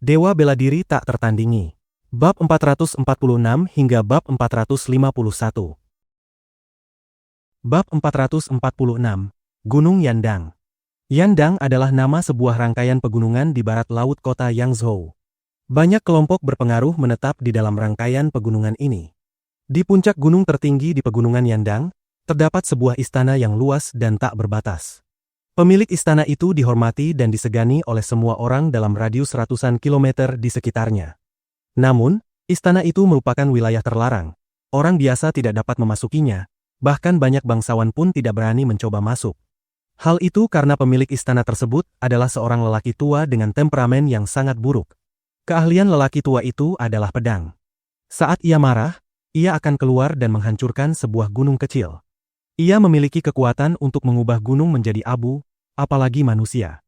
Dewa bela diri tak tertandingi. Bab 446 hingga bab 451. Bab 446. Gunung Yandang. Yandang adalah nama sebuah rangkaian pegunungan di barat laut kota Yangzhou. Banyak kelompok berpengaruh menetap di dalam rangkaian pegunungan ini. Di puncak gunung tertinggi di pegunungan Yandang, terdapat sebuah istana yang luas dan tak berbatas. Pemilik istana itu dihormati dan disegani oleh semua orang dalam radius ratusan kilometer di sekitarnya. Namun, istana itu merupakan wilayah terlarang. Orang biasa tidak dapat memasukinya, bahkan banyak bangsawan pun tidak berani mencoba masuk. Hal itu karena pemilik istana tersebut adalah seorang lelaki tua dengan temperamen yang sangat buruk. Keahlian lelaki tua itu adalah pedang. Saat ia marah, ia akan keluar dan menghancurkan sebuah gunung kecil. Ia memiliki kekuatan untuk mengubah gunung menjadi abu, apalagi manusia.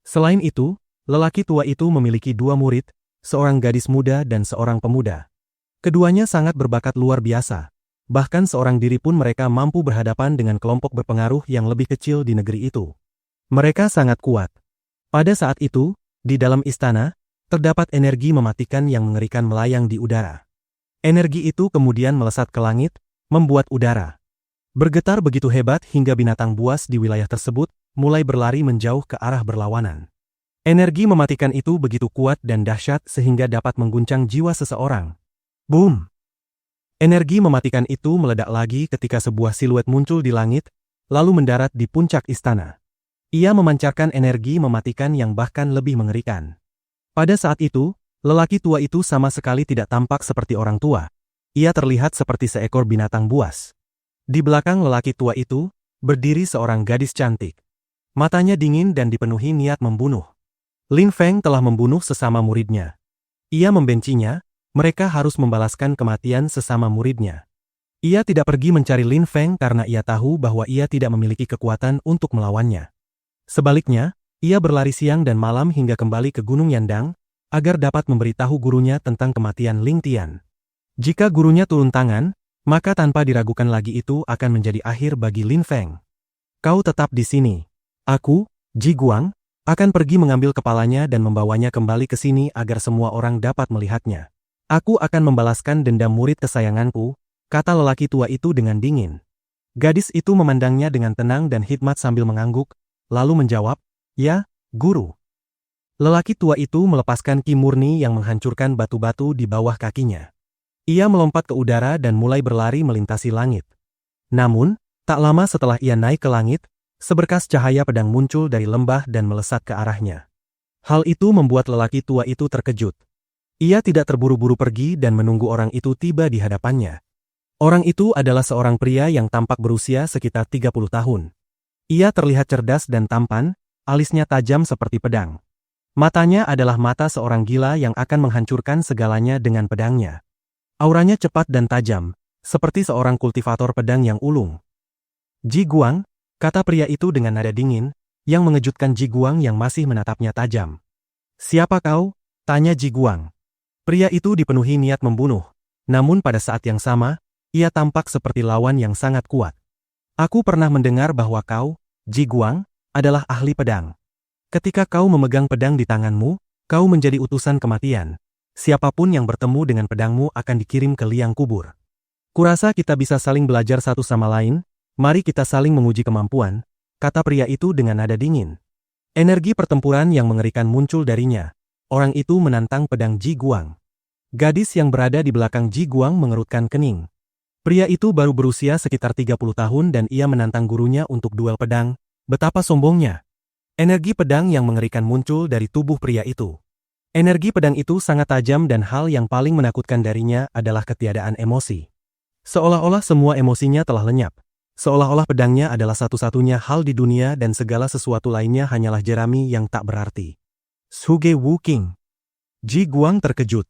Selain itu, lelaki tua itu memiliki dua murid, seorang gadis muda dan seorang pemuda. Keduanya sangat berbakat luar biasa. Bahkan seorang diri pun mereka mampu berhadapan dengan kelompok berpengaruh yang lebih kecil di negeri itu. Mereka sangat kuat. Pada saat itu, di dalam istana, terdapat energi mematikan yang mengerikan melayang di udara. Energi itu kemudian melesat ke langit, membuat udara bergetar begitu hebat hingga binatang buas di wilayah tersebut mulai berlari menjauh ke arah berlawanan. Energi mematikan itu begitu kuat dan dahsyat sehingga dapat mengguncang jiwa seseorang. Boom! Energi mematikan itu meledak lagi ketika sebuah siluet muncul di langit, lalu mendarat di puncak istana. Ia memancarkan energi mematikan yang bahkan lebih mengerikan. Pada saat itu, lelaki tua itu sama sekali tidak tampak seperti orang tua. Ia terlihat seperti seekor binatang buas. Di belakang lelaki tua itu, berdiri seorang gadis cantik. Matanya dingin dan dipenuhi niat membunuh. Lin Feng telah membunuh sesama muridnya. Ia membencinya, mereka harus membalaskan kematian sesama muridnya. Ia tidak pergi mencari Lin Feng karena ia tahu bahwa ia tidak memiliki kekuatan untuk melawannya. Sebaliknya, ia berlari siang dan malam hingga kembali ke Gunung Yandang, agar dapat memberitahu gurunya tentang kematian Ling Tian. Jika gurunya turun tangan, maka tanpa diragukan lagi itu akan menjadi akhir bagi Lin Feng. Kau tetap di sini. Aku, Ji Guang, akan pergi mengambil kepalanya dan membawanya kembali ke sini agar semua orang dapat melihatnya. Aku akan membalaskan dendam murid kesayanganku, kata lelaki tua itu dengan dingin. Gadis itu memandangnya dengan tenang dan hikmat sambil mengangguk, lalu menjawab, "Ya, guru." Lelaki tua itu melepaskan ki murni yang menghancurkan batu-batu di bawah kakinya. Ia melompat ke udara dan mulai berlari melintasi langit. Namun, tak lama setelah ia naik ke langit, seberkas cahaya pedang muncul dari lembah dan melesat ke arahnya. Hal itu membuat lelaki tua itu terkejut. Ia tidak terburu-buru pergi dan menunggu orang itu tiba di hadapannya. Orang itu adalah seorang pria yang tampak berusia sekitar 30 tahun. Ia terlihat cerdas dan tampan, alisnya tajam seperti pedang. Matanya adalah mata seorang gila yang akan menghancurkan segalanya dengan pedangnya. Auranya cepat dan tajam, seperti seorang kultivator pedang yang ulung. "Ji Guang," kata pria itu dengan nada dingin, yang mengejutkan Ji Guang yang masih menatapnya tajam. "Siapa kau?" tanya Ji Guang. Pria itu dipenuhi niat membunuh, namun pada saat yang sama, ia tampak seperti lawan yang sangat kuat. "Aku pernah mendengar bahwa kau, Ji Guang, adalah ahli pedang. Ketika kau memegang pedang di tanganmu, kau menjadi utusan kematian. Siapapun yang bertemu dengan pedangmu akan dikirim ke liang kubur. Kurasa kita bisa saling belajar satu sama lain, mari kita saling menguji kemampuan," kata pria itu dengan nada dingin. Energi pertempuran yang mengerikan muncul darinya. Orang itu menantang pedang Ji Guang. Gadis yang berada di belakang Ji Guang mengerutkan kening. Pria itu baru berusia sekitar 30 tahun dan ia menantang gurunya untuk duel pedang. Betapa sombongnya. Energi pedang yang mengerikan muncul dari tubuh pria itu. Energi pedang itu sangat tajam dan hal yang paling menakutkan darinya adalah ketiadaan emosi. Seolah-olah semua emosinya telah lenyap. Seolah-olah pedangnya adalah satu-satunya hal di dunia dan segala sesuatu lainnya hanyalah jerami yang tak berarti. Zhuge Wuqing. Ji Guang terkejut.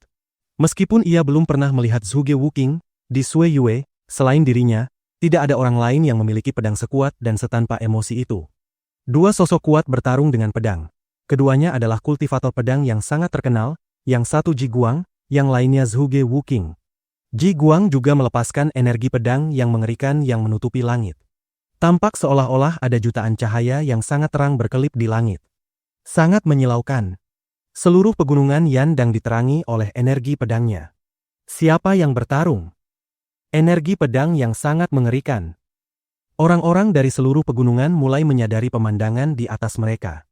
Meskipun ia belum pernah melihat Zhuge Wuqing, di Sui Yue, selain dirinya, tidak ada orang lain yang memiliki pedang sekuat dan setanpa emosi itu. Dua sosok kuat bertarung dengan pedang. Keduanya adalah kultivator pedang yang sangat terkenal, yang satu Ji Guang, yang lainnya Zhuge Wuqing. Ji Guang juga melepaskan energi pedang yang mengerikan yang menutupi langit. Tampak seolah-olah ada jutaan cahaya yang sangat terang berkelip di langit. Sangat menyilaukan. Seluruh pegunungan Yandang diterangi oleh energi pedangnya. Siapa yang bertarung? Energi pedang yang sangat mengerikan. Orang-orang dari seluruh pegunungan mulai menyadari pemandangan di atas mereka.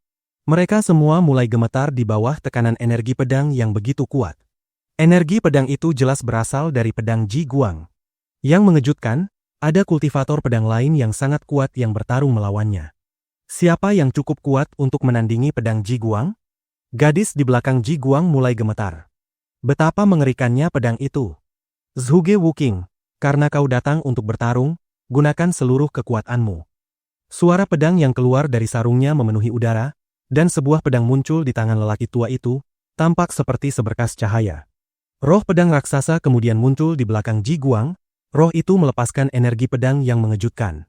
Mereka semua mulai gemetar di bawah tekanan energi pedang yang begitu kuat. Energi pedang itu jelas berasal dari pedang Ji Guang. Yang mengejutkan, ada kultivator pedang lain yang sangat kuat yang bertarung melawannya. Siapa yang cukup kuat untuk menandingi pedang Ji Guang? Gadis di belakang Ji Guang mulai gemetar. Betapa mengerikannya pedang itu. Zhuge Wuqing, karena kau datang untuk bertarung, gunakan seluruh kekuatanmu. Suara pedang yang keluar dari sarungnya memenuhi udara, dan sebuah pedang muncul di tangan lelaki tua itu, tampak seperti seberkas cahaya. Roh pedang raksasa kemudian muncul di belakang Ji Guang, roh itu melepaskan energi pedang yang mengejutkan.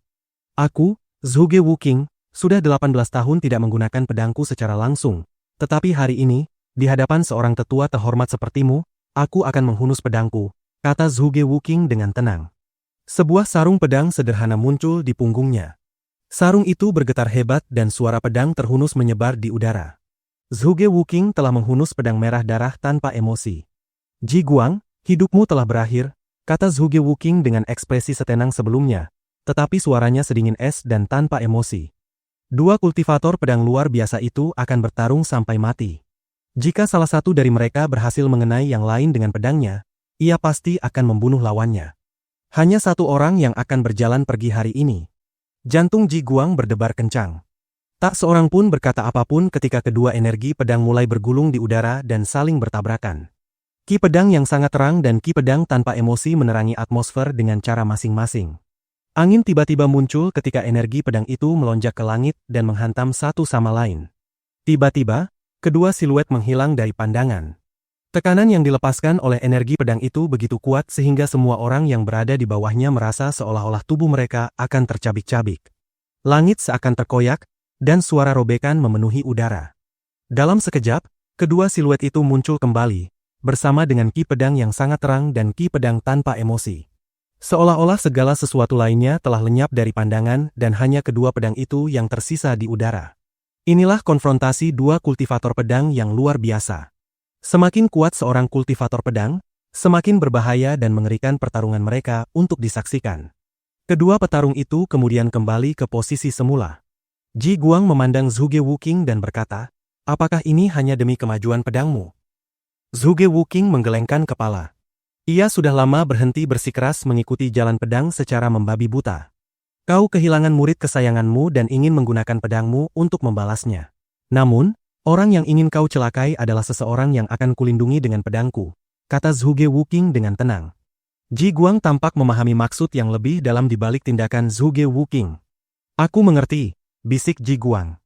Aku, Zhuge Wuqing, sudah 18 tahun tidak menggunakan pedangku secara langsung, tetapi hari ini, di hadapan seorang tetua terhormat sepertimu, aku akan menghunus pedangku, kata Zhuge Wuqing dengan tenang. Sebuah sarung pedang sederhana muncul di punggungnya. Sarung itu bergetar hebat dan suara pedang terhunus menyebar di udara. Zhuge Wuqing telah menghunus pedang merah darah tanpa emosi. Ji Guang, hidupmu telah berakhir, kata Zhuge Wuqing dengan ekspresi setenang sebelumnya, tetapi suaranya sedingin es dan tanpa emosi. Dua kultivator pedang luar biasa itu akan bertarung sampai mati. Jika salah satu dari mereka berhasil mengenai yang lain dengan pedangnya, ia pasti akan membunuh lawannya. Hanya satu orang yang akan berjalan pergi hari ini. Jantung Ji Guang berdebar kencang. Tak seorang pun berkata apapun ketika kedua energi pedang mulai bergulung di udara dan saling bertabrakan. Ki pedang yang sangat terang dan ki pedang tanpa emosi menerangi atmosfer dengan cara masing-masing. Angin tiba-tiba muncul ketika energi pedang itu melonjak ke langit dan menghantam satu sama lain. Tiba-tiba, kedua siluet menghilang dari pandangan. Tekanan yang dilepaskan oleh energi pedang itu begitu kuat sehingga semua orang yang berada di bawahnya merasa seolah-olah tubuh mereka akan tercabik-cabik. Langit seakan terkoyak, dan suara robekan memenuhi udara. Dalam sekejap, kedua siluet itu muncul kembali, bersama dengan ki pedang yang sangat terang dan ki pedang tanpa emosi. Seolah-olah segala sesuatu lainnya telah lenyap dari pandangan dan hanya kedua pedang itu yang tersisa di udara. Inilah konfrontasi dua kultivator pedang yang luar biasa. Semakin kuat seorang kultivator pedang, semakin berbahaya dan mengerikan pertarungan mereka untuk disaksikan. Kedua petarung itu kemudian kembali ke posisi semula. Ji Guang memandang Zhuge Wuqing dan berkata, apakah ini hanya demi kemajuan pedangmu? Zhuge Wuqing menggelengkan kepala. Ia sudah lama berhenti bersikeras mengikuti jalan pedang secara membabi buta. Kau kehilangan murid kesayanganmu dan ingin menggunakan pedangmu untuk membalasnya. Namun, orang yang ingin kau celakai adalah seseorang yang akan kulindungi dengan pedangku, kata Zhuge Wuqing dengan tenang. Ji Guang tampak memahami maksud yang lebih dalam di balik tindakan Zhuge Wuqing. Aku mengerti, bisik Ji Guang.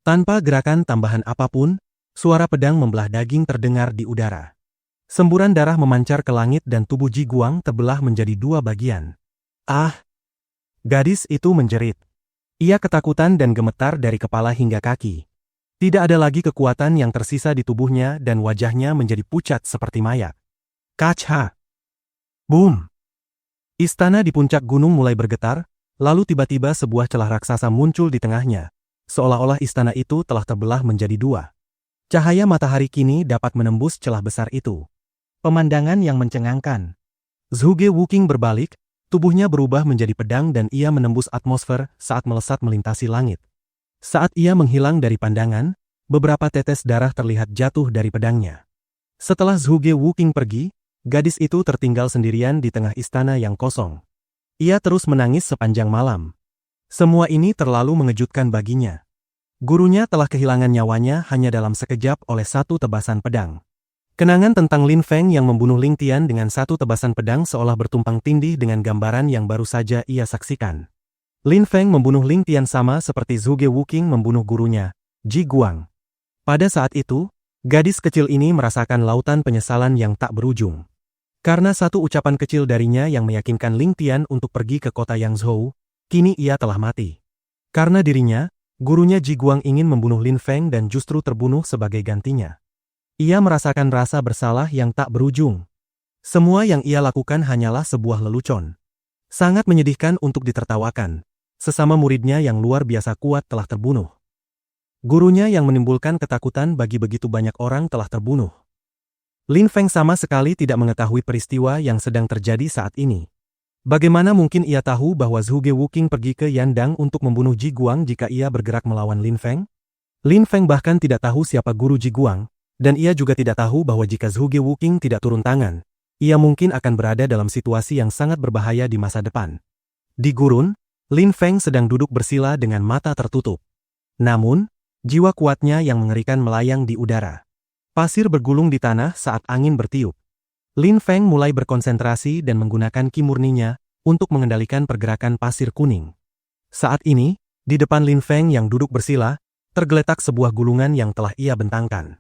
Tanpa gerakan tambahan apapun, suara pedang membelah daging terdengar di udara. Semburan darah memancar ke langit dan tubuh Ji Guang terbelah menjadi dua bagian. Ah! Gadis itu menjerit. Ia ketakutan dan gemetar dari kepala hingga kaki. Tidak ada lagi kekuatan yang tersisa di tubuhnya dan wajahnya menjadi pucat seperti mayat. Kacha! Boom! Istana di puncak gunung mulai bergetar, lalu tiba-tiba sebuah celah raksasa muncul di tengahnya, seolah-olah istana itu telah terbelah menjadi dua. Cahaya matahari kini dapat menembus celah besar itu. Pemandangan yang mencengangkan. Zhuge Wuqing berbalik, tubuhnya berubah menjadi pedang dan ia menembus atmosfer saat melesat melintasi langit. Saat ia menghilang dari pandangan, beberapa tetes darah terlihat jatuh dari pedangnya. Setelah Zhuge Wuqing pergi, gadis itu tertinggal sendirian di tengah istana yang kosong. Ia terus menangis sepanjang malam. Semua ini terlalu mengejutkan baginya. Gurunya telah kehilangan nyawanya hanya dalam sekejap oleh satu tebasan pedang. Kenangan tentang Lin Feng yang membunuh Ling Tian dengan satu tebasan pedang seolah bertumpang tindih dengan gambaran yang baru saja ia saksikan. Lin Feng membunuh Ling Tian sama seperti Zhuge Wuqing membunuh gurunya, Ji Guang. Pada saat itu, gadis kecil ini merasakan lautan penyesalan yang tak berujung. Karena satu ucapan kecil darinya yang meyakinkan Ling Tian untuk pergi ke kota Yangzhou, kini ia telah mati. Karena dirinya, gurunya Ji Guang ingin membunuh Lin Feng dan justru terbunuh sebagai gantinya. Ia merasakan rasa bersalah yang tak berujung. Semua yang ia lakukan hanyalah sebuah lelucon. Sangat menyedihkan untuk ditertawakan. Sesama muridnya yang luar biasa kuat telah terbunuh. Gurunya yang menimbulkan ketakutan bagi begitu banyak orang telah terbunuh. Lin Feng sama sekali tidak mengetahui peristiwa yang sedang terjadi saat ini. Bagaimana mungkin ia tahu bahwa Zhuge Wuqing pergi ke Yandang untuk membunuh Ji Guang jika ia bergerak melawan Lin Feng? Lin Feng bahkan tidak tahu siapa guru Ji Guang, dan ia juga tidak tahu bahwa jika Zhuge Wuqing tidak turun tangan, ia mungkin akan berada dalam situasi yang sangat berbahaya di masa depan. Di gurun, Lin Feng sedang duduk bersila dengan mata tertutup. Namun, jiwa kuatnya yang mengerikan melayang di udara. Pasir bergulung di tanah saat angin bertiup. Lin Feng mulai berkonsentrasi dan menggunakan ki murninya untuk mengendalikan pergerakan pasir kuning. Saat ini, di depan Lin Feng yang duduk bersila, tergeletak sebuah gulungan yang telah ia bentangkan.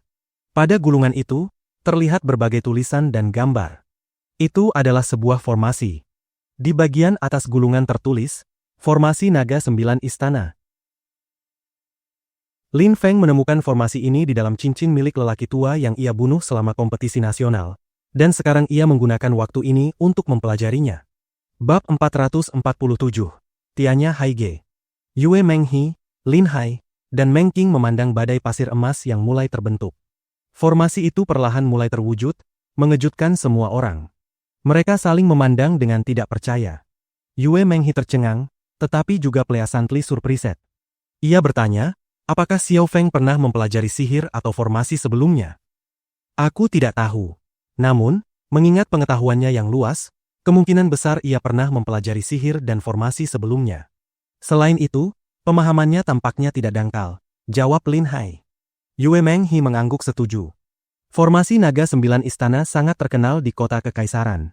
Pada gulungan itu, terlihat berbagai tulisan dan gambar. Itu adalah sebuah formasi. Di bagian atas gulungan tertulis, Formasi Naga 9 Istana. Lin Feng menemukan formasi ini di dalam cincin milik lelaki tua yang ia bunuh selama kompetisi nasional. Dan sekarang ia menggunakan waktu ini untuk mempelajarinya. Bab 447. Tianya Haige. Yue Menghi, Lin Hai, dan Meng Qing memandang badai pasir emas yang mulai terbentuk. Formasi itu perlahan mulai terwujud, mengejutkan semua orang. Mereka saling memandang dengan tidak percaya. Yue Menghi tercengang, tetapi juga pleasantly surprised. Ia bertanya, apakah Xiao Feng pernah mempelajari sihir atau formasi sebelumnya? Aku tidak tahu. Namun, mengingat pengetahuannya yang luas, kemungkinan besar ia pernah mempelajari sihir dan formasi sebelumnya. Selain itu, pemahamannya tampaknya tidak dangkal, jawab Lin Hai. Yue Menghi mengangguk setuju. Formasi Naga 9 Istana sangat terkenal di kota kekaisaran.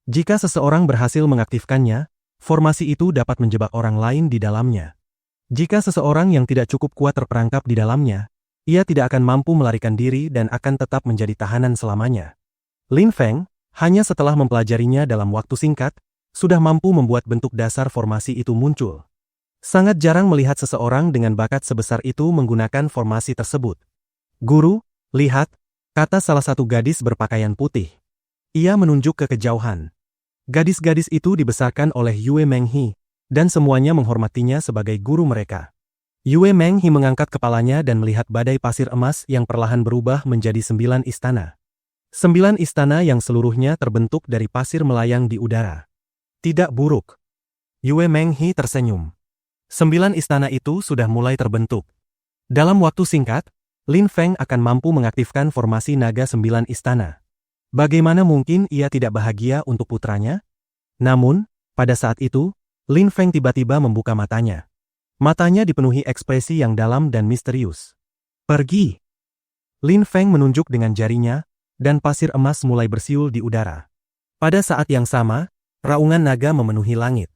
Jika seseorang berhasil mengaktifkannya, formasi itu dapat menjebak orang lain di dalamnya. Jika seseorang yang tidak cukup kuat terperangkap di dalamnya, ia tidak akan mampu melarikan diri dan akan tetap menjadi tahanan selamanya. Lin Feng, hanya setelah mempelajarinya dalam waktu singkat, sudah mampu membuat bentuk dasar formasi itu muncul. Sangat jarang melihat seseorang dengan bakat sebesar itu menggunakan formasi tersebut. Guru, lihat, kata salah satu gadis berpakaian putih. Ia menunjuk ke kejauhan. Gadis-gadis itu dibesarkan oleh Yue Menghi, dan semuanya menghormatinya sebagai guru mereka. Yue Menghi mengangkat kepalanya dan melihat badai pasir emas yang perlahan berubah menjadi 9 istana. 9 istana yang seluruhnya terbentuk dari pasir melayang di udara. Tidak buruk. Yue Menghi tersenyum. 9 istana itu sudah mulai terbentuk. Dalam waktu singkat, Lin Feng akan mampu mengaktifkan formasi Naga 9 Istana. Bagaimana mungkin ia tidak bahagia untuk putranya? Namun, pada saat itu, Lin Feng tiba-tiba membuka matanya. Matanya dipenuhi ekspresi yang dalam dan misterius. Pergi. Lin Feng menunjuk dengan jarinya, dan pasir emas mulai bersiul di udara. Pada saat yang sama, raungan naga memenuhi langit.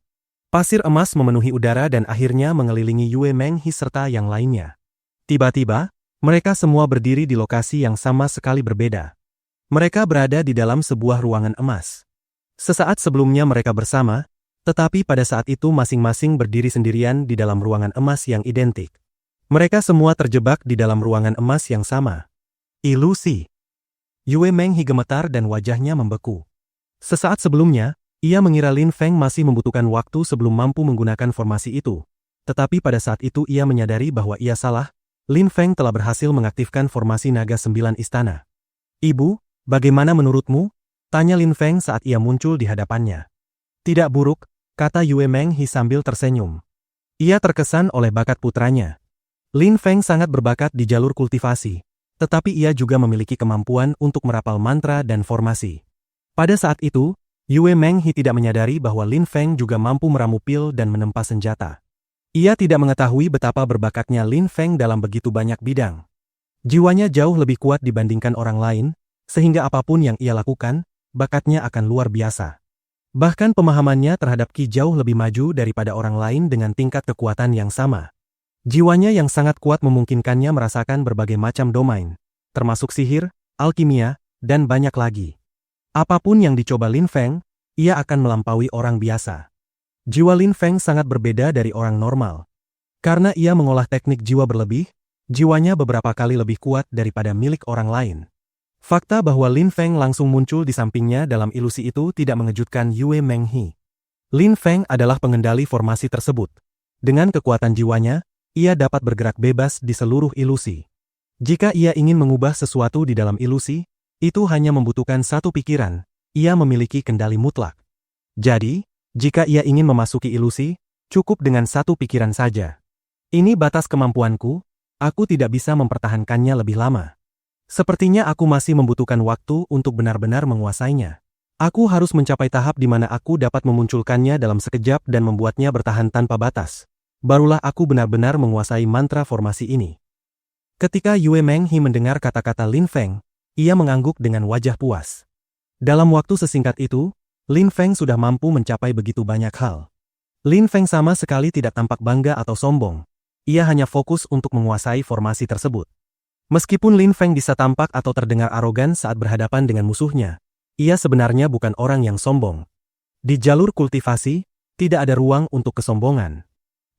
Pasir emas memenuhi udara dan akhirnya mengelilingi Yue Menghi serta yang lainnya. Tiba-tiba, mereka semua berdiri di lokasi yang sama sekali berbeda. Mereka berada di dalam sebuah ruangan emas. Sesaat sebelumnya mereka bersama, tetapi pada saat itu masing-masing berdiri sendirian di dalam ruangan emas yang identik. Mereka semua terjebak di dalam ruangan emas yang sama. Ilusi. Yue Menghi gemetar dan wajahnya membeku. Sesaat sebelumnya, ia mengira Lin Feng masih membutuhkan waktu sebelum mampu menggunakan formasi itu. Tetapi pada saat itu ia menyadari bahwa ia salah, Lin Feng telah berhasil mengaktifkan formasi Naga 9 Istana. Ibu, bagaimana menurutmu? Tanya Lin Feng saat ia muncul di hadapannya. Tidak buruk, kata Yue Menghi sambil tersenyum. Ia terkesan oleh bakat putranya. Lin Feng sangat berbakat di jalur kultivasi. Tetapi ia juga memiliki kemampuan untuk merapal mantra dan formasi. Pada saat itu, Yue Menghi tidak menyadari bahwa Lin Feng juga mampu meramu pil dan menempa senjata. Ia tidak mengetahui betapa berbakatnya Lin Feng dalam begitu banyak bidang. Jiwanya jauh lebih kuat dibandingkan orang lain, sehingga apapun yang ia lakukan, bakatnya akan luar biasa. Bahkan pemahamannya terhadap Qi jauh lebih maju daripada orang lain dengan tingkat kekuatan yang sama. Jiwanya yang sangat kuat memungkinkannya merasakan berbagai macam domain, termasuk sihir, alkimia, dan banyak lagi. Apapun yang dicoba Lin Feng, ia akan melampaui orang biasa. Jiwa Lin Feng sangat berbeda dari orang normal. Karena ia mengolah teknik jiwa berlebih, jiwanya beberapa kali lebih kuat daripada milik orang lain. Fakta bahwa Lin Feng langsung muncul di sampingnya dalam ilusi itu tidak mengejutkan Yue Menghi. Lin Feng adalah pengendali formasi tersebut. Dengan kekuatan jiwanya, ia dapat bergerak bebas di seluruh ilusi. Jika ia ingin mengubah sesuatu di dalam ilusi, itu hanya membutuhkan satu pikiran, ia memiliki kendali mutlak. Jadi, jika ia ingin memasuki ilusi, cukup dengan satu pikiran saja. Ini batas kemampuanku, aku tidak bisa mempertahankannya lebih lama. Sepertinya aku masih membutuhkan waktu untuk benar-benar menguasainya. Aku harus mencapai tahap di mana aku dapat memunculkannya dalam sekejap dan membuatnya bertahan tanpa batas. Barulah aku benar-benar menguasai mantra formasi ini. Ketika Yue Menghi mendengar kata-kata Lin Feng, ia mengangguk dengan wajah puas. Dalam waktu sesingkat itu, Lin Feng sudah mampu mencapai begitu banyak hal. Lin Feng sama sekali tidak tampak bangga atau sombong. Ia hanya fokus untuk menguasai formasi tersebut. Meskipun Lin Feng bisa tampak atau terdengar arogan saat berhadapan dengan musuhnya, ia sebenarnya bukan orang yang sombong. Di jalur kultivasi, tidak ada ruang untuk kesombongan.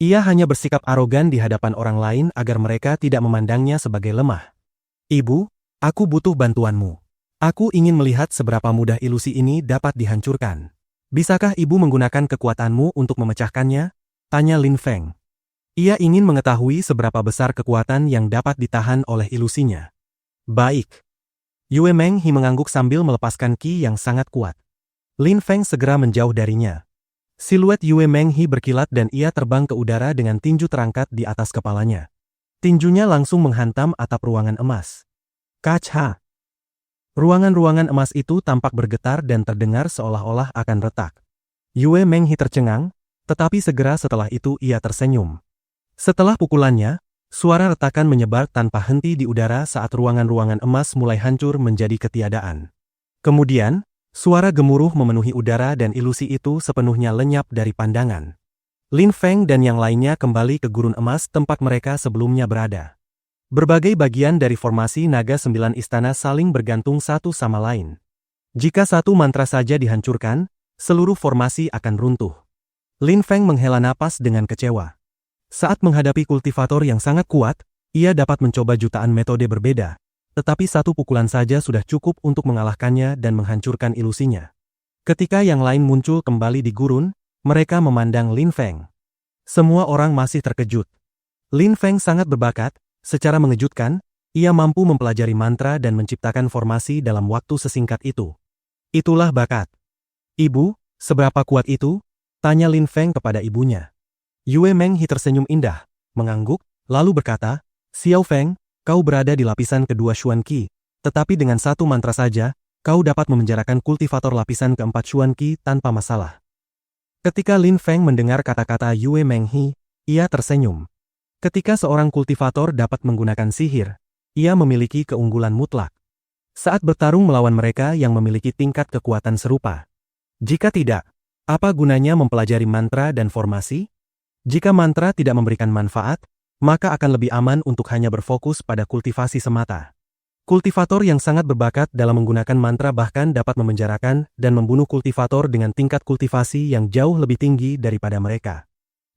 Ia hanya bersikap arogan di hadapan orang lain agar mereka tidak memandangnya sebagai lemah. Ibu, aku butuh bantuanmu. Aku ingin melihat seberapa mudah ilusi ini dapat dihancurkan. Bisakah ibu menggunakan kekuatanmu untuk memecahkannya? Tanya Lin Feng. Ia ingin mengetahui seberapa besar kekuatan yang dapat ditahan oleh ilusinya. Baik. Yue Menghi mengangguk sambil melepaskan ki yang sangat kuat. Lin Feng segera menjauh darinya. Siluet Yue Menghi berkilat dan ia terbang ke udara dengan tinju terangkat di atas kepalanya. Tinjunya langsung menghantam atap ruangan emas. Kacha! Ruangan-ruangan emas itu tampak bergetar dan terdengar seolah-olah akan retak. Yue Menghi tercengang, tetapi segera setelah itu ia tersenyum. Setelah pukulannya, suara retakan menyebar tanpa henti di udara saat ruangan-ruangan emas mulai hancur menjadi ketiadaan. Kemudian, suara gemuruh memenuhi udara dan ilusi itu sepenuhnya lenyap dari pandangan. Lin Feng dan yang lainnya kembali ke gurun emas tempat mereka sebelumnya berada. Berbagai bagian dari formasi naga 9 istana saling bergantung satu sama lain. Jika satu mantra saja dihancurkan, seluruh formasi akan runtuh. Lin Feng menghela napas dengan kecewa. Saat menghadapi kultivator yang sangat kuat, ia dapat mencoba jutaan metode berbeda, tetapi satu pukulan saja sudah cukup untuk mengalahkannya dan menghancurkan ilusinya. Ketika yang lain muncul kembali di gurun, mereka memandang Lin Feng. Semua orang masih terkejut. Lin Feng sangat berbakat, secara mengejutkan, ia mampu mempelajari mantra dan menciptakan formasi dalam waktu sesingkat itu. Itulah bakat. Ibu, seberapa kuat itu? Tanya Lin Feng kepada ibunya. Yue Menghi tersenyum indah, mengangguk, lalu berkata, Xiao Feng, kau berada di lapisan kedua Xuan Qi, tetapi dengan satu mantra saja, kau dapat memenjarakan kultivator lapisan keempat Xuan Qi tanpa masalah. Ketika Lin Feng mendengar kata-kata Yue Menghi, ia tersenyum. Ketika seorang kultivator dapat menggunakan sihir, ia memiliki keunggulan mutlak. Saat bertarung melawan mereka yang memiliki tingkat kekuatan serupa. Jika tidak, apa gunanya mempelajari mantra dan formasi? Jika mantra tidak memberikan manfaat, maka akan lebih aman untuk hanya berfokus pada kultivasi semata. Kultivator yang sangat berbakat dalam menggunakan mantra bahkan dapat memenjarakan dan membunuh kultivator dengan tingkat kultivasi yang jauh lebih tinggi daripada mereka.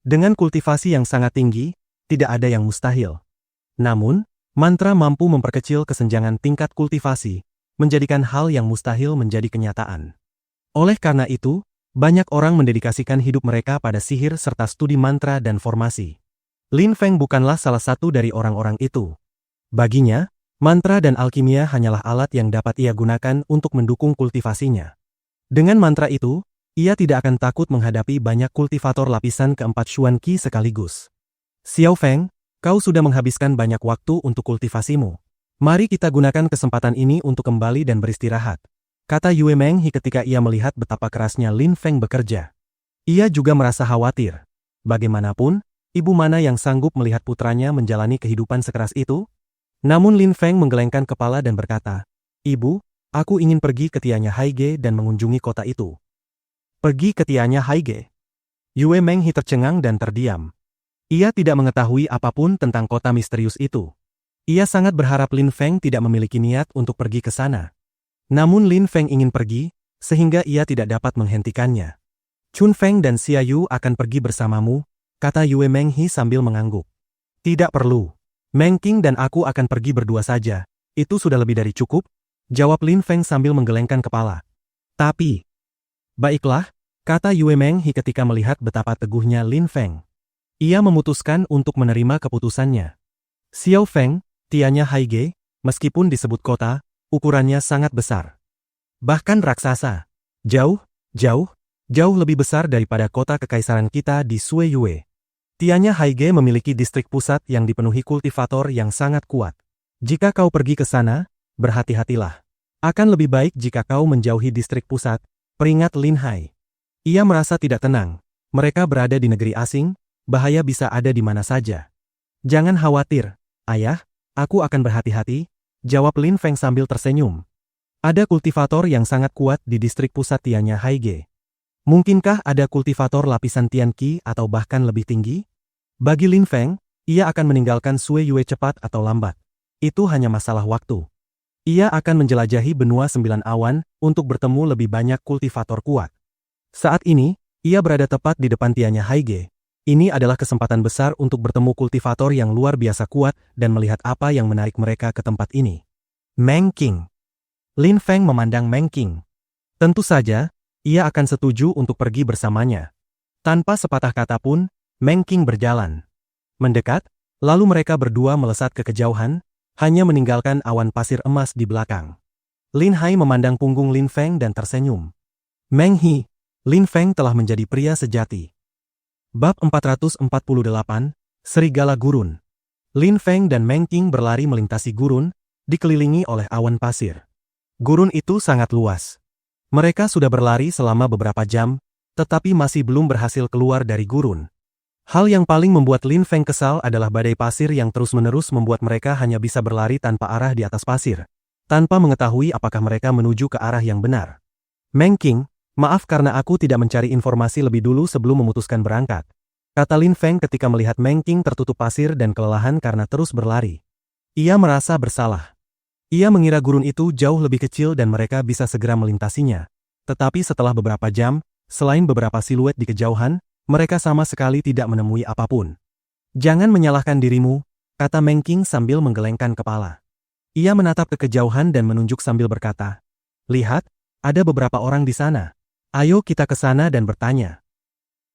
Dengan kultivasi yang sangat tinggi, tidak ada yang mustahil. Namun, mantra mampu memperkecil kesenjangan tingkat kultivasi, menjadikan hal yang mustahil menjadi kenyataan. Oleh karena itu, banyak orang mendedikasikan hidup mereka pada sihir serta studi mantra dan formasi. Lin Feng bukanlah salah satu dari orang-orang itu. Baginya, mantra dan alkimia hanyalah alat yang dapat ia gunakan untuk mendukung kultivasinya. Dengan mantra itu, ia tidak akan takut menghadapi banyak kultivator lapisan keempat Xuan Qi sekaligus. Xiao Feng, kau sudah menghabiskan banyak waktu untuk kultivasimu. Mari kita gunakan kesempatan ini untuk kembali dan beristirahat. Kata Yue Menghi ketika ia melihat betapa kerasnya Lin Feng bekerja. Ia juga merasa khawatir. Bagaimanapun, ibu mana yang sanggup melihat putranya menjalani kehidupan sekeras itu? Namun Lin Feng menggelengkan kepala dan berkata, Ibu, aku ingin pergi ke Tianya Haige dan mengunjungi kota itu. Pergi ke Tianya Haige? Yue Menghi tercengang dan terdiam. Ia tidak mengetahui apapun tentang kota misterius itu. Ia sangat berharap Lin Feng tidak memiliki niat untuk pergi ke sana. Namun Lin Feng ingin pergi, sehingga ia tidak dapat menghentikannya. Chun Feng dan Xia Yu akan pergi bersamamu, kata Yue Menghi sambil mengangguk. Tidak perlu. Meng Qing dan aku akan pergi berdua saja, itu sudah lebih dari cukup, jawab Lin Feng sambil menggelengkan kepala. Tapi, baiklah, kata Yue Menghi ketika melihat betapa teguhnya Lin Feng. Ia memutuskan untuk menerima keputusannya. Xiao Feng, Tianya Haige, meskipun disebut kota, ukurannya sangat besar. Bahkan raksasa. Jauh, jauh, jauh lebih besar daripada kota kekaisaran kita di Suiyue. Tianya Haige memiliki distrik pusat yang dipenuhi kultivator yang sangat kuat. Jika kau pergi ke sana, berhati-hatilah. Akan lebih baik jika kau menjauhi distrik pusat, peringat Lin Hai. Ia merasa tidak tenang. Mereka berada di negeri asing, bahaya bisa ada di mana saja. Jangan khawatir, ayah, aku akan berhati-hati, jawab Lin Feng sambil tersenyum. Ada kultivator yang sangat kuat di distrik pusat Tianya Haige. Mungkinkah ada kultivator lapisan Tianqi atau bahkan lebih tinggi? Bagi Lin Feng, ia akan meninggalkan Suiyue cepat atau lambat. Itu hanya masalah waktu. Ia akan menjelajahi benua 9 awan untuk bertemu lebih banyak kultivator kuat. Saat ini, ia berada tepat di depan Tianya Haige. Ini adalah kesempatan besar untuk bertemu kultivator yang luar biasa kuat dan melihat apa yang menarik mereka ke tempat ini. Meng Qing. Lin Feng memandang Meng Qing. Tentu saja, ia akan setuju untuk pergi bersamanya. Tanpa sepatah kata pun, Meng Qing berjalan. Mendekat, lalu mereka berdua melesat ke kejauhan, hanya meninggalkan awan pasir emas di belakang. Lin Hai memandang punggung Lin Feng dan tersenyum. Meng Hi, Lin Feng telah menjadi pria sejati. Bab 448, Serigala Gurun. Lin Feng dan Meng Qing berlari melintasi gurun, dikelilingi oleh awan pasir. Gurun itu sangat luas. Mereka sudah berlari selama beberapa jam, tetapi masih belum berhasil keluar dari gurun. Hal yang paling membuat Lin Feng kesal adalah badai pasir yang terus-menerus membuat mereka hanya bisa berlari tanpa arah di atas pasir, tanpa mengetahui apakah mereka menuju ke arah yang benar. Meng Qing, maaf karena aku tidak mencari informasi lebih dulu sebelum memutuskan berangkat, kata Lin Feng ketika melihat Meng Qing tertutup pasir dan kelelahan karena terus berlari. Ia merasa bersalah. Ia mengira gurun itu jauh lebih kecil dan mereka bisa segera melintasinya. Tetapi setelah beberapa jam, selain beberapa siluet di kejauhan, mereka sama sekali tidak menemui apapun. Jangan menyalahkan dirimu, kata Meng Qing sambil menggelengkan kepala. Ia menatap ke kejauhan dan menunjuk sambil berkata, lihat, ada beberapa orang di sana. Ayo kita ke sana dan bertanya.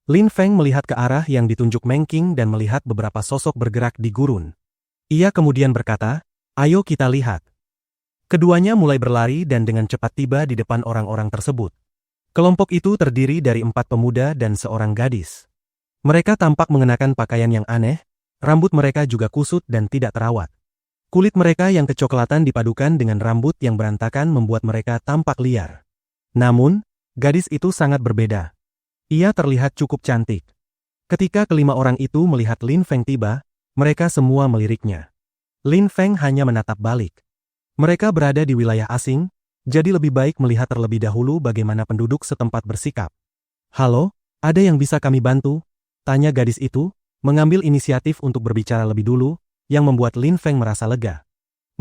Lin Feng melihat ke arah yang ditunjuk Meng Qing dan melihat beberapa sosok bergerak di gurun. Ia kemudian berkata, ayo kita lihat. Keduanya mulai berlari dan dengan cepat tiba di depan orang-orang tersebut. Kelompok itu terdiri dari 4 pemuda dan seorang gadis. Mereka tampak mengenakan pakaian yang aneh, rambut mereka juga kusut dan tidak terawat. Kulit mereka yang kecoklatan dipadukan dengan rambut yang berantakan membuat mereka tampak liar. Namun, gadis itu sangat berbeda. Ia terlihat cukup cantik. Ketika kelima orang itu melihat Lin Feng tiba, mereka semua meliriknya. Lin Feng hanya menatap balik. Mereka berada di wilayah asing, jadi lebih baik melihat terlebih dahulu bagaimana penduduk setempat bersikap. Halo, ada yang bisa kami bantu? Tanya gadis itu, mengambil inisiatif untuk berbicara lebih dulu, yang membuat Lin Feng merasa lega.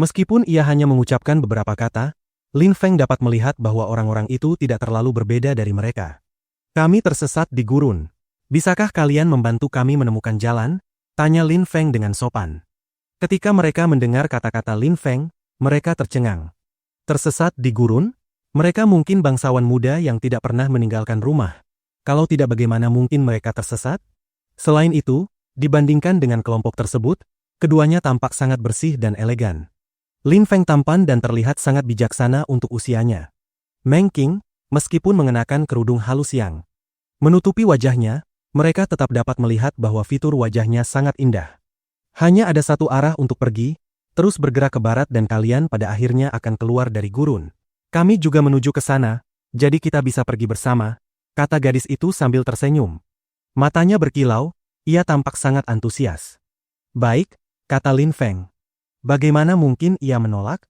Meskipun ia hanya mengucapkan beberapa kata, Lin Feng dapat melihat bahwa orang-orang itu tidak terlalu berbeda dari mereka. Kami tersesat di gurun. Bisakah kalian membantu kami menemukan jalan? Tanya Lin Feng dengan sopan. Ketika mereka mendengar kata-kata Lin Feng, mereka tercengang. Tersesat di gurun? Mereka mungkin bangsawan muda yang tidak pernah meninggalkan rumah. Kalau tidak bagaimana mungkin mereka tersesat? Selain itu, dibandingkan dengan kelompok tersebut, keduanya tampak sangat bersih dan elegan. Lin Feng tampan dan terlihat sangat bijaksana untuk usianya. Meng Qing, meskipun mengenakan kerudung halus yang menutupi wajahnya, mereka tetap dapat melihat bahwa fitur wajahnya sangat indah. Hanya ada satu arah untuk pergi, terus bergerak ke barat dan kalian pada akhirnya akan keluar dari gurun. Kami juga menuju ke sana, jadi kita bisa pergi bersama, kata gadis itu sambil tersenyum. Matanya berkilau, ia tampak sangat antusias. Baik, kata Lin Feng. Bagaimana mungkin ia menolak?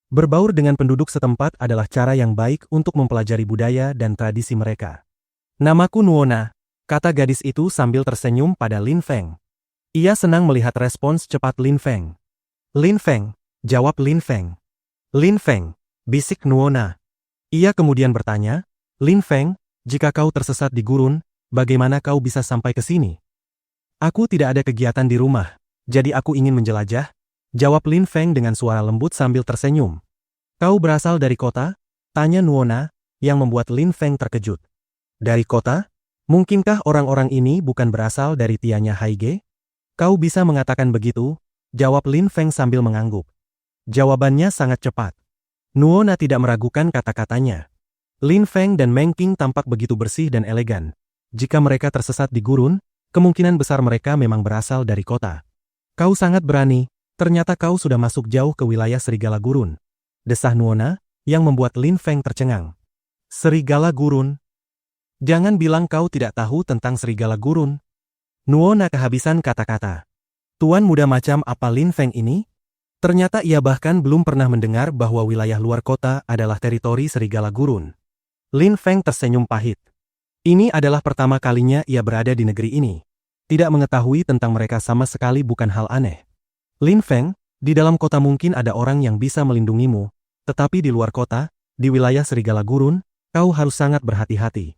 Berbaur dengan penduduk setempat adalah cara yang baik untuk mempelajari budaya dan tradisi mereka. Namaku Nuona, kata gadis itu sambil tersenyum pada Lin Feng. Ia senang melihat respons cepat Lin Feng. Lin Feng, jawab Lin Feng. Lin Feng, bisik Nuona. Ia kemudian bertanya, Lin Feng, jika kau tersesat di gurun, bagaimana kau bisa sampai ke sini? Aku tidak ada kegiatan di rumah, jadi aku ingin menjelajah, jawab Lin Feng dengan suara lembut sambil tersenyum. Kau berasal dari kota? Tanya Nuona, yang membuat Lin Feng terkejut. Dari kota? Mungkinkah orang-orang ini bukan berasal dari Tianya Haige? Kau bisa mengatakan begitu, jawab Lin Feng sambil mengangguk. Jawabannya sangat cepat. Nuona tidak meragukan kata-katanya. Lin Feng dan Meng Qing tampak begitu bersih dan elegan. Jika mereka tersesat di gurun, kemungkinan besar mereka memang berasal dari kota. Kau sangat berani, ternyata kau sudah masuk jauh ke wilayah Serigala Gurun. Desah Nuona, yang membuat Lin Feng tercengang. Serigala Gurun? Jangan bilang kau tidak tahu tentang Serigala Gurun. Nuona kehabisan kata-kata. Tuan muda macam apa Lin Feng ini? Ternyata ia bahkan belum pernah mendengar bahwa wilayah luar kota adalah teritori Serigala Gurun. Lin Feng tersenyum pahit. Ini adalah pertama kalinya ia berada di negeri ini. Tidak mengetahui tentang mereka sama sekali bukan hal aneh. Lin Feng, di dalam kota mungkin ada orang yang bisa melindungimu, tetapi di luar kota, di wilayah Serigala Gurun, kau harus sangat berhati-hati.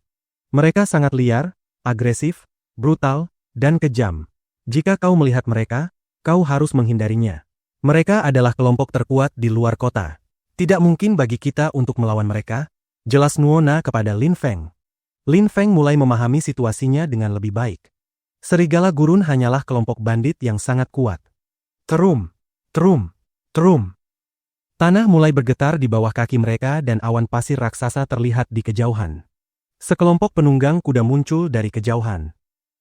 Mereka sangat liar, agresif, brutal, dan kejam. Jika kau melihat mereka, kau harus menghindarinya. Mereka adalah kelompok terkuat di luar kota. Tidak mungkin bagi kita untuk melawan mereka, jelas Nuona kepada Lin Feng. Lin Feng mulai memahami situasinya dengan lebih baik. Serigala Gurun hanyalah kelompok bandit yang sangat kuat. Terum, terum, terum. Tanah mulai bergetar di bawah kaki mereka dan awan pasir raksasa terlihat di kejauhan. Sekelompok penunggang kuda muncul dari kejauhan.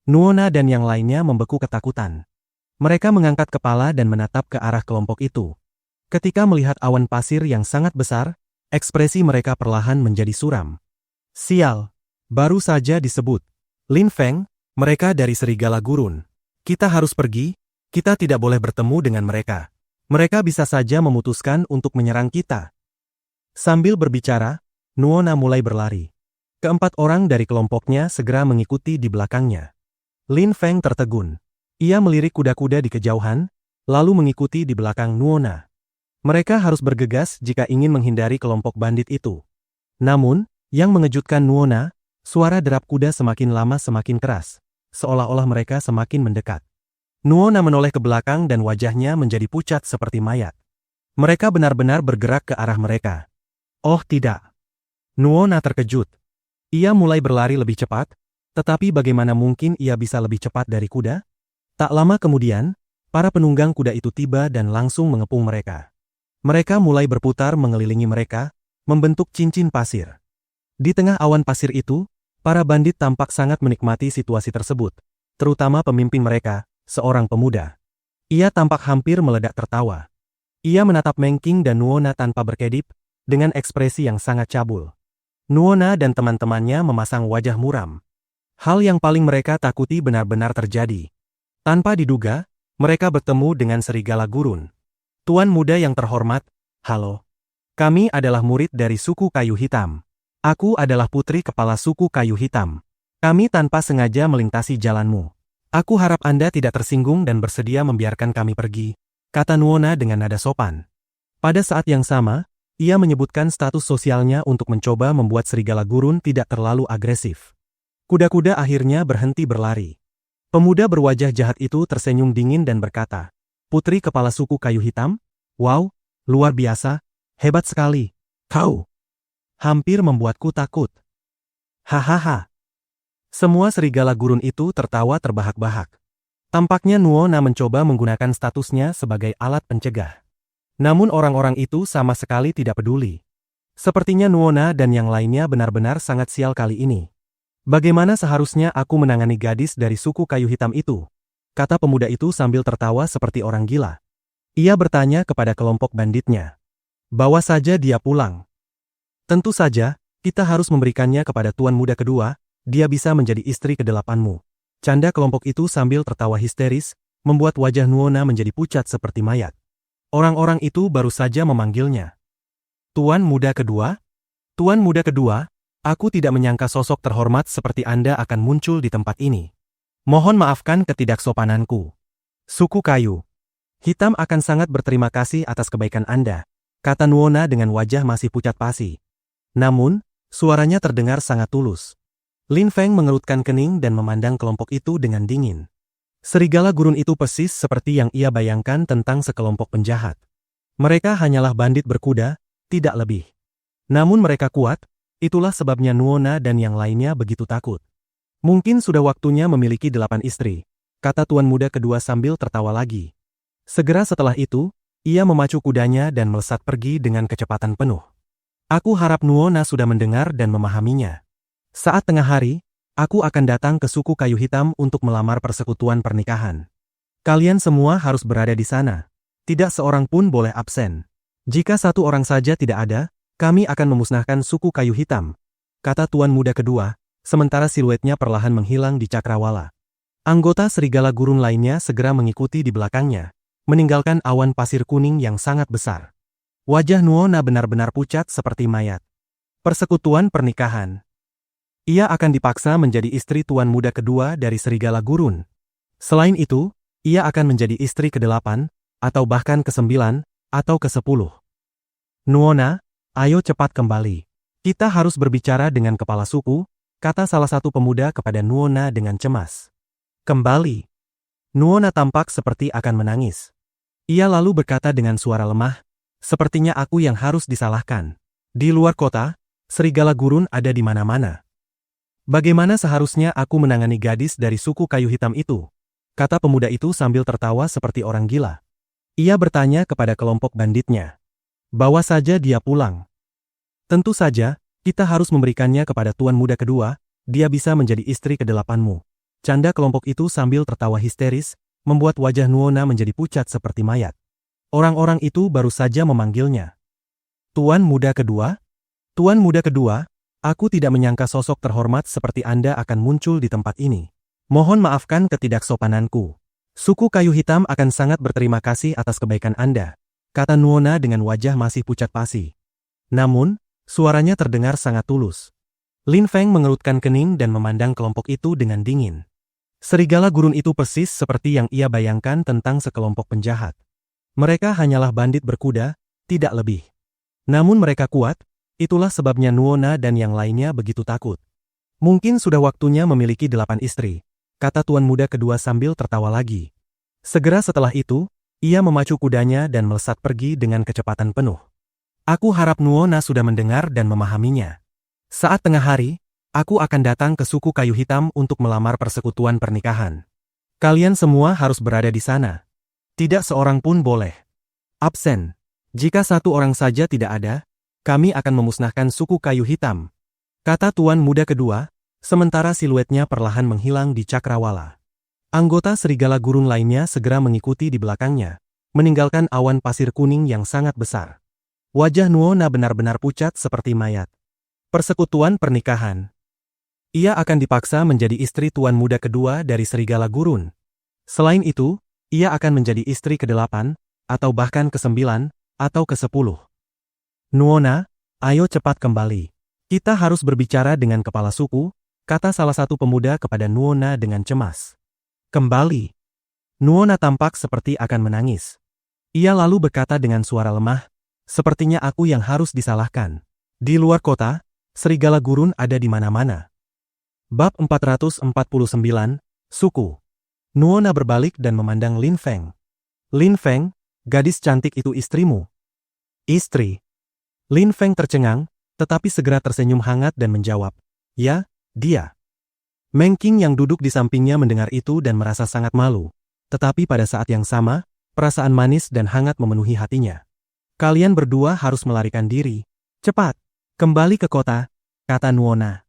Nuona dan yang lainnya membeku ketakutan. Mereka mengangkat kepala dan menatap ke arah kelompok itu. Ketika melihat awan pasir yang sangat besar, ekspresi mereka perlahan menjadi suram. Sial, baru saja disebut. Lin Feng, mereka dari Serigala Gurun. Kita harus pergi, kita tidak boleh bertemu dengan mereka. Mereka bisa saja memutuskan untuk menyerang kita. Sambil berbicara, Nuona mulai berlari. Keempat orang dari kelompoknya segera mengikuti di belakangnya. Lin Feng tertegun. Ia melirik kuda-kuda di kejauhan, lalu mengikuti di belakang Nuona. Mereka harus bergegas jika ingin menghindari kelompok bandit itu. Namun, yang mengejutkan Nuona, suara derap kuda semakin lama semakin keras, seolah-olah mereka semakin mendekat. Nuona menoleh ke belakang dan wajahnya menjadi pucat seperti mayat. Mereka benar-benar bergerak ke arah mereka. Oh tidak. Nuona terkejut. Ia mulai berlari lebih cepat, tetapi bagaimana mungkin ia bisa lebih cepat dari kuda? Tak lama kemudian, para penunggang kuda itu tiba dan langsung mengepung mereka. Mereka mulai berputar mengelilingi mereka, membentuk cincin pasir. Di tengah awan pasir itu, para bandit tampak sangat menikmati situasi tersebut, terutama pemimpin mereka, seorang pemuda. Ia tampak hampir meledak tertawa. Ia menatap Meng Qing dan Nuona tanpa berkedip, dengan ekspresi yang sangat cabul. Nuona dan teman-temannya memasang wajah muram. Hal yang paling mereka takuti benar-benar terjadi. Tanpa diduga, mereka bertemu dengan Serigala Gurun. Tuan muda yang terhormat, halo. Kami adalah murid dari suku Kayu Hitam. Aku adalah putri kepala suku Kayu Hitam. Kami tanpa sengaja melintasi jalanmu. Aku harap Anda tidak tersinggung dan bersedia membiarkan kami pergi, kata Nuona dengan nada sopan. Pada saat yang sama, ia menyebutkan status sosialnya untuk mencoba membuat Serigala Gurun tidak terlalu agresif. Kuda-kuda akhirnya berhenti berlari. Pemuda berwajah jahat itu tersenyum dingin dan berkata, "Putri kepala suku Kayu Hitam? Wow, luar biasa, hebat sekali. Kau hampir membuatku takut." Hahaha. Semua Serigala Gurun itu tertawa terbahak-bahak. Tampaknya Nuona mencoba menggunakan statusnya sebagai alat pencegah. Namun orang-orang itu sama sekali tidak peduli. Sepertinya Nuona dan yang lainnya benar-benar sangat sial kali ini. Bagaimana seharusnya aku menangani gadis dari suku Kayu Hitam itu? Kata pemuda itu sambil tertawa seperti orang gila. Ia bertanya kepada kelompok banditnya. Bawa saja dia pulang. Tentu saja, kita harus memberikannya kepada tuan muda kedua, dia bisa menjadi istri ke-8-mu. Canda kelompok itu sambil tertawa histeris, membuat wajah Nuona menjadi pucat seperti mayat. Orang-orang itu baru saja memanggilnya. Tuan muda kedua? Tuan muda kedua, aku tidak menyangka sosok terhormat seperti Anda akan muncul di tempat ini. Mohon maafkan ketidaksopananku. Suku Kayu Hitam akan sangat berterima kasih atas kebaikan Anda, kata Nuona dengan wajah masih pucat pasi. Namun, suaranya terdengar sangat tulus. Lin Feng mengerutkan kening dan memandang kelompok itu dengan dingin. Serigala Gurun itu persis seperti yang ia bayangkan tentang sekelompok penjahat. Mereka hanyalah bandit berkuda, tidak lebih. Namun mereka kuat, itulah sebabnya Nuona dan yang lainnya begitu takut. Mungkin sudah waktunya memiliki 8 istri, kata tuan muda kedua sambil tertawa lagi. Segera setelah itu, ia memacu kudanya dan melesat pergi dengan kecepatan penuh. Aku harap Nuona sudah mendengar dan memahaminya. Saat tengah hari, aku akan datang ke suku kayu hitam untuk melamar persekutuan pernikahan. Kalian semua harus berada di sana. Tidak seorang pun boleh absen. Jika satu orang saja tidak ada, kami akan memusnahkan suku kayu hitam, kata tuan muda kedua, sementara siluetnya perlahan menghilang di cakrawala. Anggota serigala gurun lainnya segera mengikuti di belakangnya, meninggalkan awan pasir kuning yang sangat besar. Wajah Nuona benar-benar pucat seperti mayat. Persekutuan pernikahan. Ia akan dipaksa menjadi istri tuan muda kedua dari serigala gurun. Selain itu, ia akan menjadi istri ke-8, atau bahkan ke-9, atau ke-10. Nuona, ayo cepat kembali. Kita harus berbicara dengan kepala suku, kata salah satu pemuda kepada Nuona dengan cemas. Kembali. Nuona tampak seperti akan menangis. Ia lalu berkata dengan suara lemah, sepertinya aku yang harus disalahkan. Di luar kota, serigala gurun ada di mana-mana. Bagaimana seharusnya aku menangani gadis dari suku kayu hitam itu? Kata pemuda itu sambil tertawa seperti orang gila. Ia bertanya kepada kelompok banditnya. Bawa saja dia pulang. Tentu saja, kita harus memberikannya kepada tuan muda kedua, dia bisa menjadi istri ke-8-mu. Canda kelompok itu sambil tertawa histeris, membuat wajah Nuona menjadi pucat seperti mayat. Orang-orang itu baru saja memanggilnya. Tuan muda kedua? Tuan muda kedua, aku tidak menyangka sosok terhormat seperti Anda akan muncul di tempat ini. Mohon maafkan ketidaksopananku. Suku kayu hitam akan sangat berterima kasih atas kebaikan Anda, kata Nuona dengan wajah masih pucat pasi. Namun, suaranya terdengar sangat tulus. Lin Feng mengerutkan kening dan memandang kelompok itu dengan dingin. Serigala gurun itu persis seperti yang ia bayangkan tentang sekelompok penjahat. Mereka hanyalah bandit berkuda, tidak lebih. Namun mereka kuat, itulah sebabnya Nuona dan yang lainnya begitu takut. Mungkin sudah waktunya memiliki 8 istri, kata tuan muda kedua sambil tertawa lagi. Segera setelah itu, ia memacu kudanya dan melesat pergi dengan kecepatan penuh. Aku harap Nuona sudah mendengar dan memahaminya. Saat tengah hari, aku akan datang ke suku kayu hitam untuk melamar persekutuan pernikahan. Kalian semua harus berada di sana. Tidak seorang pun boleh absen. Jika satu orang saja tidak ada, kami akan memusnahkan suku kayu hitam, kata tuan muda kedua, sementara siluetnya perlahan menghilang di cakrawala. Anggota serigala gurun lainnya segera mengikuti di belakangnya, meninggalkan awan pasir kuning yang sangat besar. Wajah Nuona benar-benar pucat seperti mayat. Persekutuan pernikahan. Ia akan dipaksa menjadi istri tuan muda kedua dari serigala gurun. Selain itu, ia akan menjadi istri ke-8, atau bahkan ke-9, atau ke-10. Nuona, ayo cepat kembali. Kita harus berbicara dengan kepala suku, kata salah satu pemuda kepada Nuona dengan cemas. Kembali. Nuona tampak seperti akan menangis. Ia lalu berkata dengan suara lemah, sepertinya aku yang harus disalahkan. Di luar kota, serigala gurun ada di mana-mana. Bab 449, Suku. Nuona berbalik dan memandang Lin Feng. Lin Feng, gadis cantik itu istrimu? Istri. Lin Feng tercengang, tetapi segera tersenyum hangat dan menjawab, ya, dia. Meng Qing yang duduk di sampingnya mendengar itu dan merasa sangat malu. Tetapi pada saat yang sama, perasaan manis dan hangat memenuhi hatinya. Kalian berdua harus melarikan diri. Cepat, kembali ke kota, kata Nuona.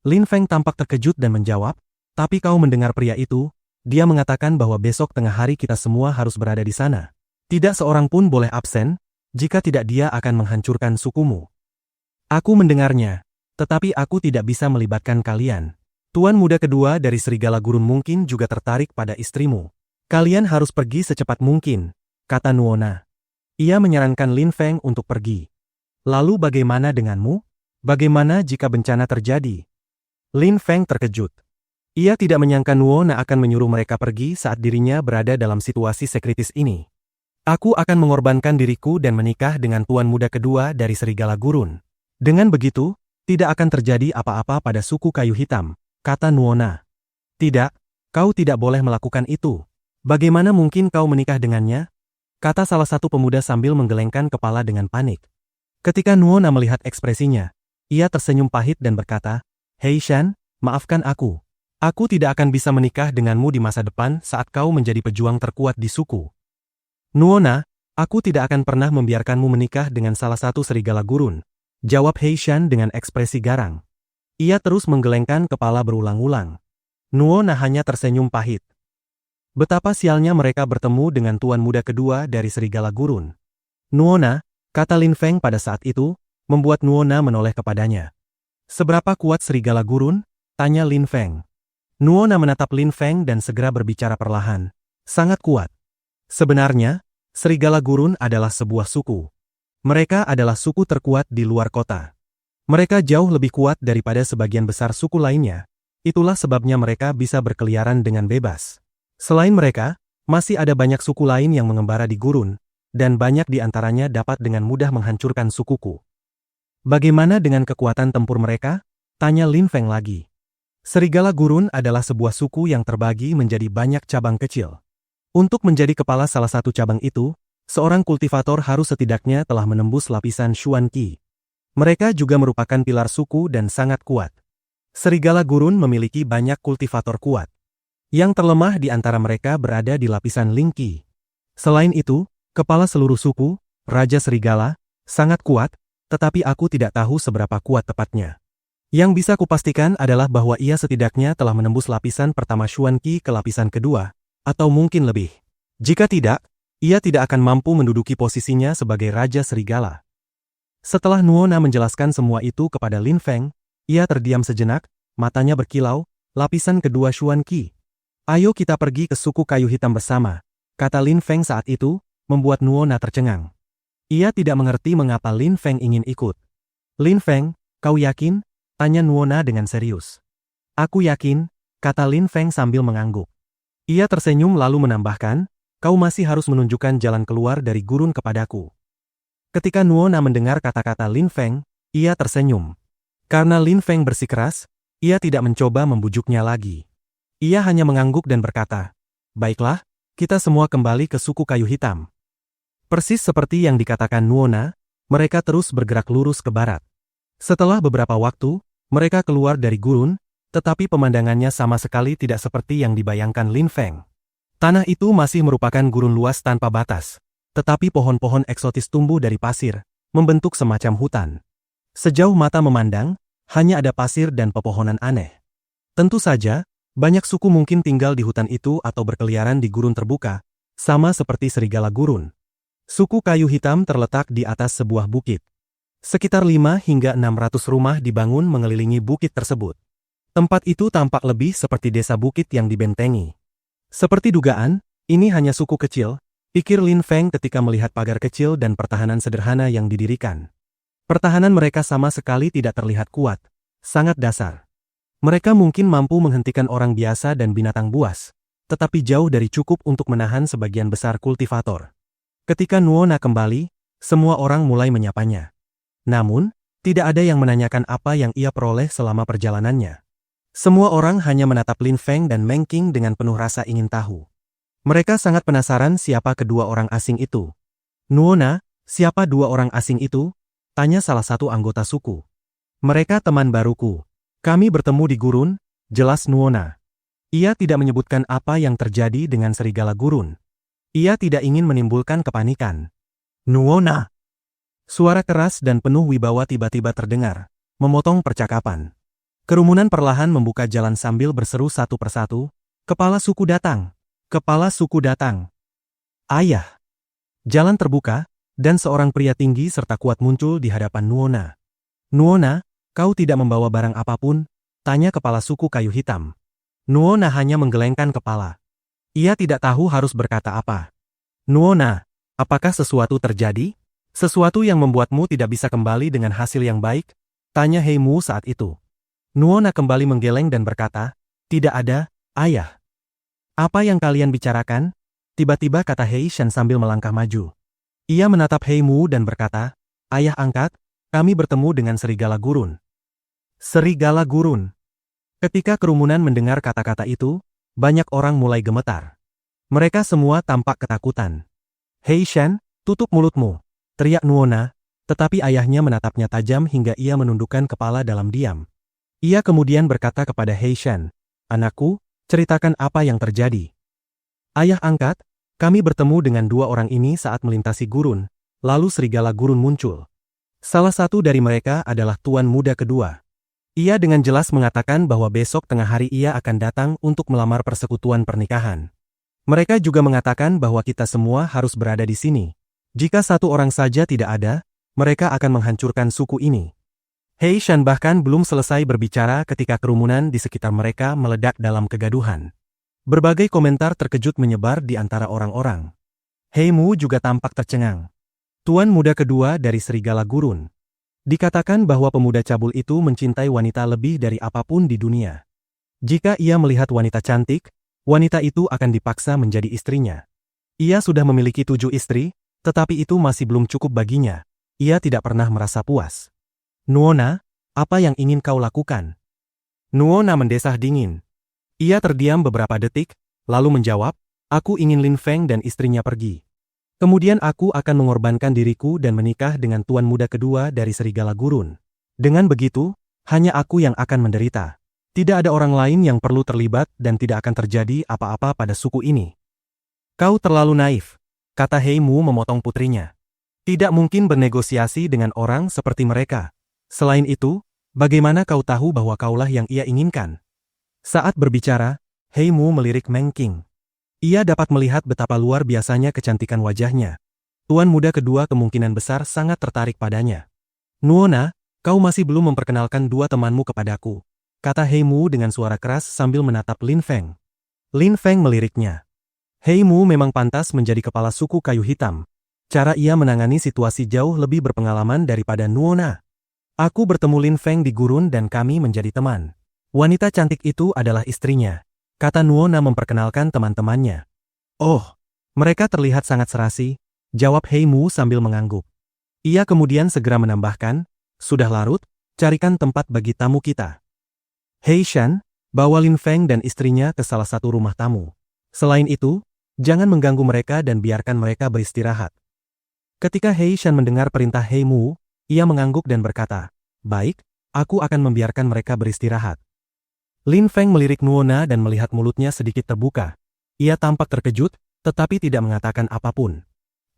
Lin Feng tampak terkejut dan menjawab, tapi kau mendengar pria itu, dia mengatakan bahwa besok tengah hari kita semua harus berada di sana. Tidak seorang pun boleh absen, jika tidak dia akan menghancurkan sukumu. Aku mendengarnya, tetapi aku tidak bisa melibatkan kalian. Tuan muda kedua dari serigala gurun mungkin juga tertarik pada istrimu. Kalian harus pergi secepat mungkin, kata Nuona. Ia menyarankan Lin Feng untuk pergi. Lalu bagaimana denganmu? Bagaimana jika bencana terjadi? Lin Feng terkejut. Ia tidak menyangka Nuona akan menyuruh mereka pergi saat dirinya berada dalam situasi sekritis ini. Aku akan mengorbankan diriku dan menikah dengan tuan muda kedua dari serigala gurun. Dengan begitu, tidak akan terjadi apa-apa pada suku kayu hitam, kata Nuona. Tidak, kau tidak boleh melakukan itu. Bagaimana mungkin kau menikah dengannya? Kata salah satu pemuda sambil menggelengkan kepala dengan panik. Ketika Nuona melihat ekspresinya, ia tersenyum pahit dan berkata, Hei Shan, maafkan aku. Aku tidak akan bisa menikah denganmu di masa depan saat kau menjadi pejuang terkuat di suku. Nuona, aku tidak akan pernah membiarkanmu menikah dengan salah satu serigala gurun, jawab He Shan dengan ekspresi garang. Ia terus menggelengkan kepala berulang-ulang. Nuona hanya tersenyum pahit. Betapa sialnya mereka bertemu dengan tuan muda kedua dari serigala gurun. Nuona, kata Lin Feng pada saat itu, membuat Nuona menoleh kepadanya. Seberapa kuat serigala gurun? Tanya Lin Feng. Nuona menatap Lin Feng dan segera berbicara perlahan. Sangat kuat. Sebenarnya, serigala gurun adalah sebuah suku. Mereka adalah suku terkuat di luar kota. Mereka jauh lebih kuat daripada sebagian besar suku lainnya. Itulah sebabnya mereka bisa berkeliaran dengan bebas. Selain mereka, masih ada banyak suku lain yang mengembara di gurun, dan banyak di antaranya dapat dengan mudah menghancurkan sukuku. Bagaimana dengan kekuatan tempur mereka? Tanya Lin Feng lagi. Serigala gurun adalah sebuah suku yang terbagi menjadi banyak cabang kecil. Untuk menjadi kepala salah satu cabang itu, seorang kultivator harus setidaknya telah menembus lapisan Xuan Qi. Mereka juga merupakan pilar suku dan sangat kuat. Serigala gurun memiliki banyak kultivator kuat. Yang terlemah di antara mereka berada di lapisan Ling Qi. Selain itu, kepala seluruh suku, Raja Serigala, sangat kuat, tetapi aku tidak tahu seberapa kuat tepatnya. Yang bisa kupastikan adalah bahwa ia setidaknya telah menembus lapisan pertama Xuan Qi ke lapisan kedua, atau mungkin lebih. Jika tidak, ia tidak akan mampu menduduki posisinya sebagai Raja Serigala. Setelah Nuona menjelaskan semua itu kepada Lin Feng, ia terdiam sejenak, matanya berkilau, lapisan kedua Xuan Qi. Ayo kita pergi ke suku kayu hitam bersama, kata Lin Feng saat itu, membuat Nuona tercengang. Ia tidak mengerti mengapa Lin Feng ingin ikut. Lin Feng, kau yakin? Tanya Nuona dengan serius. Aku yakin, kata Lin Feng sambil mengangguk. Ia tersenyum lalu menambahkan, kau masih harus menunjukkan jalan keluar dari gurun kepadaku. Ketika Nuona mendengar kata-kata Lin Feng, ia tersenyum. Karena Lin Feng bersikeras, ia tidak mencoba membujuknya lagi. Ia hanya mengangguk dan berkata, baiklah, kita semua kembali ke suku kayu hitam. Persis seperti yang dikatakan Nuona, mereka terus bergerak lurus ke barat. Setelah beberapa waktu, mereka keluar dari gurun, tetapi pemandangannya sama sekali tidak seperti yang dibayangkan Lin Feng. Tanah itu masih merupakan gurun luas tanpa batas, tetapi pohon-pohon eksotis tumbuh dari pasir, membentuk semacam hutan. Sejauh mata memandang, hanya ada pasir dan pepohonan aneh. Tentu saja, banyak suku mungkin tinggal di hutan itu atau berkeliaran di gurun terbuka, sama seperti serigala gurun. Suku kayu hitam terletak di atas sebuah bukit. Sekitar 5 hingga 600 rumah dibangun mengelilingi bukit tersebut. Tempat itu tampak lebih seperti desa bukit yang dibentengi. Seperti dugaan, ini hanya suku kecil, pikir Lin Feng ketika melihat pagar kecil dan pertahanan sederhana yang didirikan. Pertahanan mereka sama sekali tidak terlihat kuat, sangat dasar. Mereka mungkin mampu menghentikan orang biasa dan binatang buas, tetapi jauh dari cukup untuk menahan sebagian besar kultivator. Ketika Nuona kembali, semua orang mulai menyapanya. Namun, tidak ada yang menanyakan apa yang ia peroleh selama perjalanannya. Semua orang hanya menatap Lin Feng dan Meng Qing dengan penuh rasa ingin tahu. Mereka sangat penasaran siapa kedua orang asing itu. Nuona, siapa dua orang asing itu? Tanya salah satu anggota suku. Mereka teman baruku. Kami bertemu di gurun, jelas Nuona. Ia tidak menyebutkan apa yang terjadi dengan serigala gurun. Ia tidak ingin menimbulkan kepanikan. Nuona. Suara keras dan penuh wibawa tiba-tiba terdengar, memotong percakapan. Kerumunan perlahan membuka jalan sambil berseru satu persatu, kepala suku datang, kepala suku datang. Ayah. Jalan terbuka, dan seorang pria tinggi serta kuat muncul di hadapan Nuona. Nuona, kau tidak membawa barang apapun? Tanya kepala suku kayu hitam. Nuona hanya menggelengkan kepala. Ia tidak tahu harus berkata apa. Nuona, apakah sesuatu terjadi? Sesuatu yang membuatmu tidak bisa kembali dengan hasil yang baik? Tanya He Mu saat itu. Nuona kembali menggeleng dan berkata, tidak ada, ayah. Apa yang kalian bicarakan? Tiba-tiba kata He Shan sambil melangkah maju. Ia menatap He Mu dan berkata, ayah angkat, kami bertemu dengan serigala gurun. Serigala gurun. Ketika kerumunan mendengar kata-kata itu, banyak orang mulai gemetar. Mereka semua tampak ketakutan. He Shan, tutup mulutmu, teriak Nuona, tetapi ayahnya menatapnya tajam hingga ia menundukkan kepala dalam diam. Ia kemudian berkata kepada He Shan, Anakku, ceritakan apa yang terjadi. Ayah angkat, kami bertemu dengan dua orang ini saat melintasi gurun, lalu serigala gurun muncul. Salah satu dari mereka adalah Tuan Muda kedua. Ia dengan jelas mengatakan bahwa besok tengah hari ia akan datang untuk melamar persekutuan pernikahan. Mereka juga mengatakan bahwa kita semua harus berada di sini. Jika satu orang saja tidak ada, mereka akan menghancurkan suku ini. Hei Shan bahkan belum selesai berbicara ketika kerumunan di sekitar mereka meledak dalam kegaduhan. Berbagai komentar terkejut menyebar di antara orang-orang. Hei Mu juga tampak tercengang. Tuan Muda kedua dari serigala gurun. Dikatakan bahwa pemuda cabul itu mencintai wanita lebih dari apapun di dunia. Jika ia melihat wanita cantik, wanita itu akan dipaksa menjadi istrinya. Ia sudah memiliki 7 istri, tetapi itu masih belum cukup baginya. Ia tidak pernah merasa puas. Nuona, apa yang ingin kau lakukan? Nuona mendesah dingin. Ia terdiam beberapa detik, lalu menjawab, aku ingin Lin Feng dan istrinya pergi. Kemudian aku akan mengorbankan diriku dan menikah dengan Tuan Muda kedua dari serigala gurun. Dengan begitu, hanya aku yang akan menderita. Tidak ada orang lain yang perlu terlibat dan tidak akan terjadi apa-apa pada suku ini. Kau terlalu naif, kata Hei Mu memotong putrinya. Tidak mungkin bernegosiasi dengan orang seperti mereka. Selain itu, bagaimana kau tahu bahwa kaulah yang ia inginkan? Saat berbicara, Hei Mu melirik Meng Qing. Ia dapat melihat betapa luar biasanya kecantikan wajahnya. Tuan Muda kedua kemungkinan besar sangat tertarik padanya. Nuona, kau masih belum memperkenalkan dua temanmu kepadaku, kata Hei Mu dengan suara keras sambil menatap Lin Feng. Lin Feng meliriknya. Hei Mu memang pantas menjadi kepala suku kayu hitam. Cara ia menangani situasi jauh lebih berpengalaman daripada Nuona. Aku bertemu Lin Feng di gurun dan kami menjadi teman. Wanita cantik itu adalah istrinya, kata Nuona memperkenalkan teman-temannya. Oh, mereka terlihat sangat serasi, jawab Hei Mu sambil mengangguk. Ia kemudian segera menambahkan, sudah larut, carikan tempat bagi tamu kita. Hei Shan, bawa Lin Feng dan istrinya ke salah satu rumah tamu. Selain itu, jangan mengganggu mereka dan biarkan mereka beristirahat. Ketika Hei Shan mendengar perintah Hei Mu, ia mengangguk dan berkata, baik, aku akan membiarkan mereka beristirahat. Lin Feng melirik Nuona dan melihat mulutnya sedikit terbuka. Ia tampak terkejut, tetapi tidak mengatakan apapun.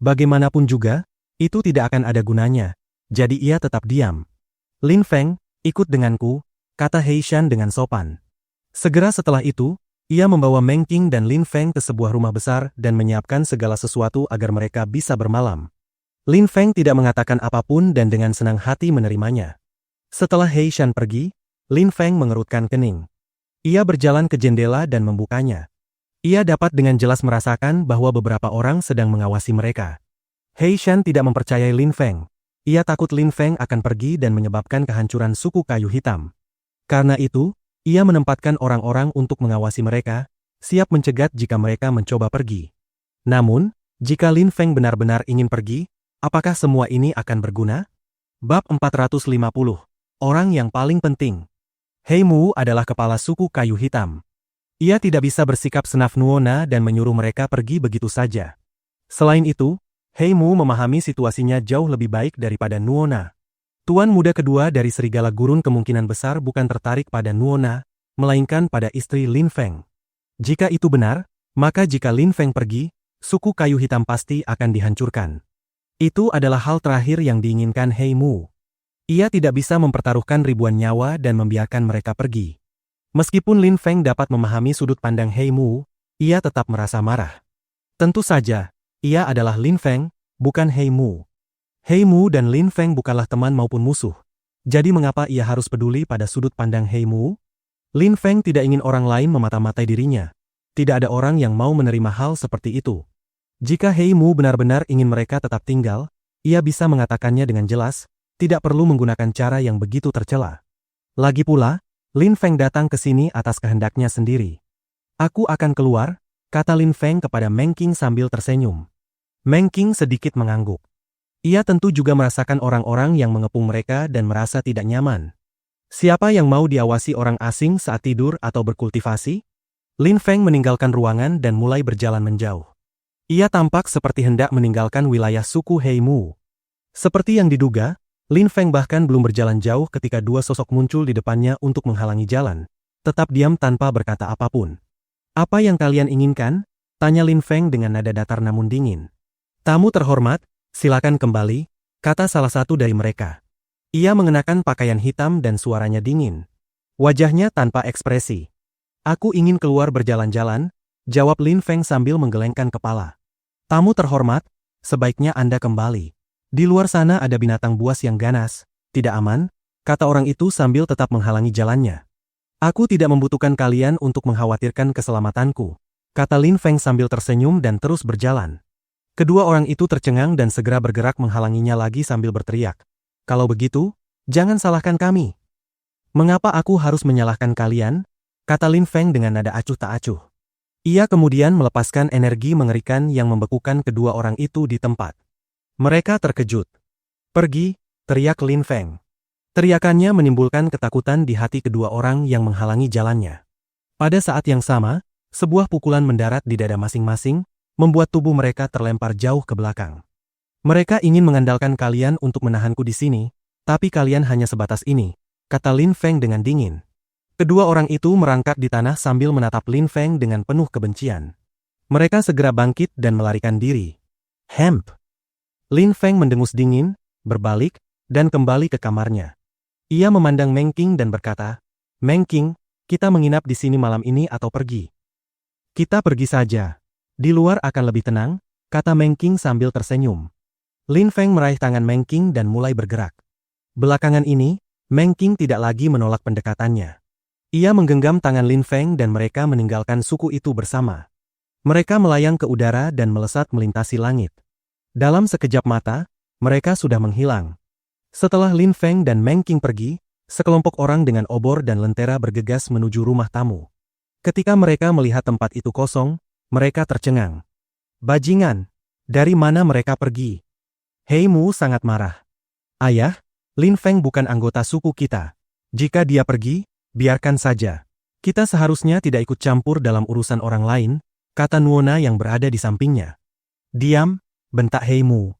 Bagaimanapun juga, itu tidak akan ada gunanya, jadi ia tetap diam. Lin Feng, ikut denganku, kata Hei Shan dengan sopan. Segera setelah itu, ia membawa Meng Qing dan Lin Feng ke sebuah rumah besar dan menyiapkan segala sesuatu agar mereka bisa bermalam. Lin Feng tidak mengatakan apapun dan dengan senang hati menerimanya. Setelah Hei Shan pergi, Lin Feng mengerutkan kening. Ia berjalan ke jendela dan membukanya. Ia dapat dengan jelas merasakan bahwa beberapa orang sedang mengawasi mereka. Hei Shan tidak mempercayai Lin Feng. Ia takut Lin Feng akan pergi dan menyebabkan kehancuran suku kayu hitam. Karena itu, ia menempatkan orang-orang untuk mengawasi mereka, siap mencegat jika mereka mencoba pergi. Namun, jika Lin Feng benar-benar ingin pergi, apakah semua ini akan berguna? Bab 450. Orang yang paling penting. Hei Mu adalah kepala suku kayu hitam. Ia tidak bisa bersikap senaf Nuona dan menyuruh mereka pergi begitu saja. Selain itu, Hei Mu memahami situasinya jauh lebih baik daripada Nuona. Tuan Muda kedua dari serigala gurun kemungkinan besar bukan tertarik pada Nuona, melainkan pada istri Lin Feng. Jika itu benar, maka jika Lin Feng pergi, suku kayu hitam pasti akan dihancurkan. Itu adalah hal terakhir yang diinginkan Hei Mu. Ia tidak bisa mempertaruhkan ribuan nyawa dan membiarkan mereka pergi. Meskipun Lin Feng dapat memahami sudut pandang Hei Mu, ia tetap merasa marah. Tentu saja, ia adalah Lin Feng, bukan Hei Mu. Hei Mu dan Lin Feng bukanlah teman maupun musuh. Jadi mengapa ia harus peduli pada sudut pandang Hei Mu? Lin Feng tidak ingin orang lain memata-matai dirinya. Tidak ada orang yang mau menerima hal seperti itu. Jika Hei Mu benar-benar ingin mereka tetap tinggal, ia bisa mengatakannya dengan jelas, tidak perlu menggunakan cara yang begitu tercela. Lagi pula, Lin Feng datang ke sini atas kehendaknya sendiri. Aku akan keluar, kata Lin Feng kepada Meng Qing sambil tersenyum. Meng Qing sedikit mengangguk. Ia tentu juga merasakan orang-orang yang mengepung mereka dan merasa tidak nyaman. Siapa yang mau diawasi orang asing saat tidur atau berkultivasi? Lin Feng meninggalkan ruangan dan mulai berjalan menjauh. Ia tampak seperti hendak meninggalkan wilayah suku Hei Mu. Seperti yang diduga, Lin Feng bahkan belum berjalan jauh ketika dua sosok muncul di depannya untuk menghalangi jalan. tetap diam tanpa berkata apapun. Apa yang kalian inginkan? Tanya Lin Feng dengan nada datar namun dingin. Tamu terhormat, silakan kembali, kata salah satu dari mereka. Ia mengenakan pakaian hitam dan suaranya dingin. Wajahnya tanpa ekspresi. Aku ingin keluar berjalan-jalan, jawab Lin Feng sambil menggelengkan kepala. Tamu terhormat, sebaiknya Anda kembali. Di luar sana ada binatang buas yang ganas, tidak aman, kata orang itu sambil tetap menghalangi jalannya. Aku tidak membutuhkan kalian untuk mengkhawatirkan keselamatanku, kata Lin Feng sambil tersenyum dan terus berjalan. Kedua orang itu tercengang dan segera bergerak menghalanginya lagi sambil berteriak. Kalau begitu, jangan salahkan kami. Mengapa aku harus menyalahkan kalian? Kata Lin Feng dengan nada acuh tak acuh. Ia kemudian melepaskan energi mengerikan yang membekukan kedua orang itu di tempat. Mereka terkejut. Pergi, teriak Lin Feng. Teriakannya menimbulkan ketakutan di hati kedua orang yang menghalangi jalannya. Pada saat yang sama, sebuah pukulan mendarat di dada masing-masing, membuat tubuh mereka terlempar jauh ke belakang. Mereka ingin mengandalkan kalian untuk menahanku di sini, tapi kalian hanya sebatas ini, kata Lin Feng dengan dingin. Kedua orang itu merangkak di tanah sambil menatap Lin Feng dengan penuh kebencian. Mereka segera bangkit dan melarikan diri. Hemp! Lin Feng mendengus dingin, berbalik, dan kembali ke kamarnya. Ia memandang Meng Qing dan berkata, Meng Qing, kita menginap di sini malam ini atau pergi? Kita pergi saja. Di luar akan lebih tenang, kata Meng Qing sambil tersenyum. Lin Feng meraih tangan Meng Qing dan mulai bergerak. Belakangan ini, Meng Qing tidak lagi menolak pendekatannya. Ia menggenggam tangan Lin Feng dan mereka meninggalkan suku itu bersama. Mereka melayang ke udara dan melesat melintasi langit. Dalam sekejap mata, mereka sudah menghilang. Setelah Lin Feng dan Meng Qing pergi, sekelompok orang dengan obor dan lentera bergegas menuju rumah tamu. Ketika mereka melihat tempat itu kosong, mereka tercengang. Bajingan! Dari mana mereka pergi? Hei Mu sangat marah. Ayah, Lin Feng bukan anggota suku kita. Jika dia pergi, biarkan saja. Kita seharusnya tidak ikut campur dalam urusan orang lain, kata Nuona yang berada di sampingnya. Diam, bentak Hei Mu.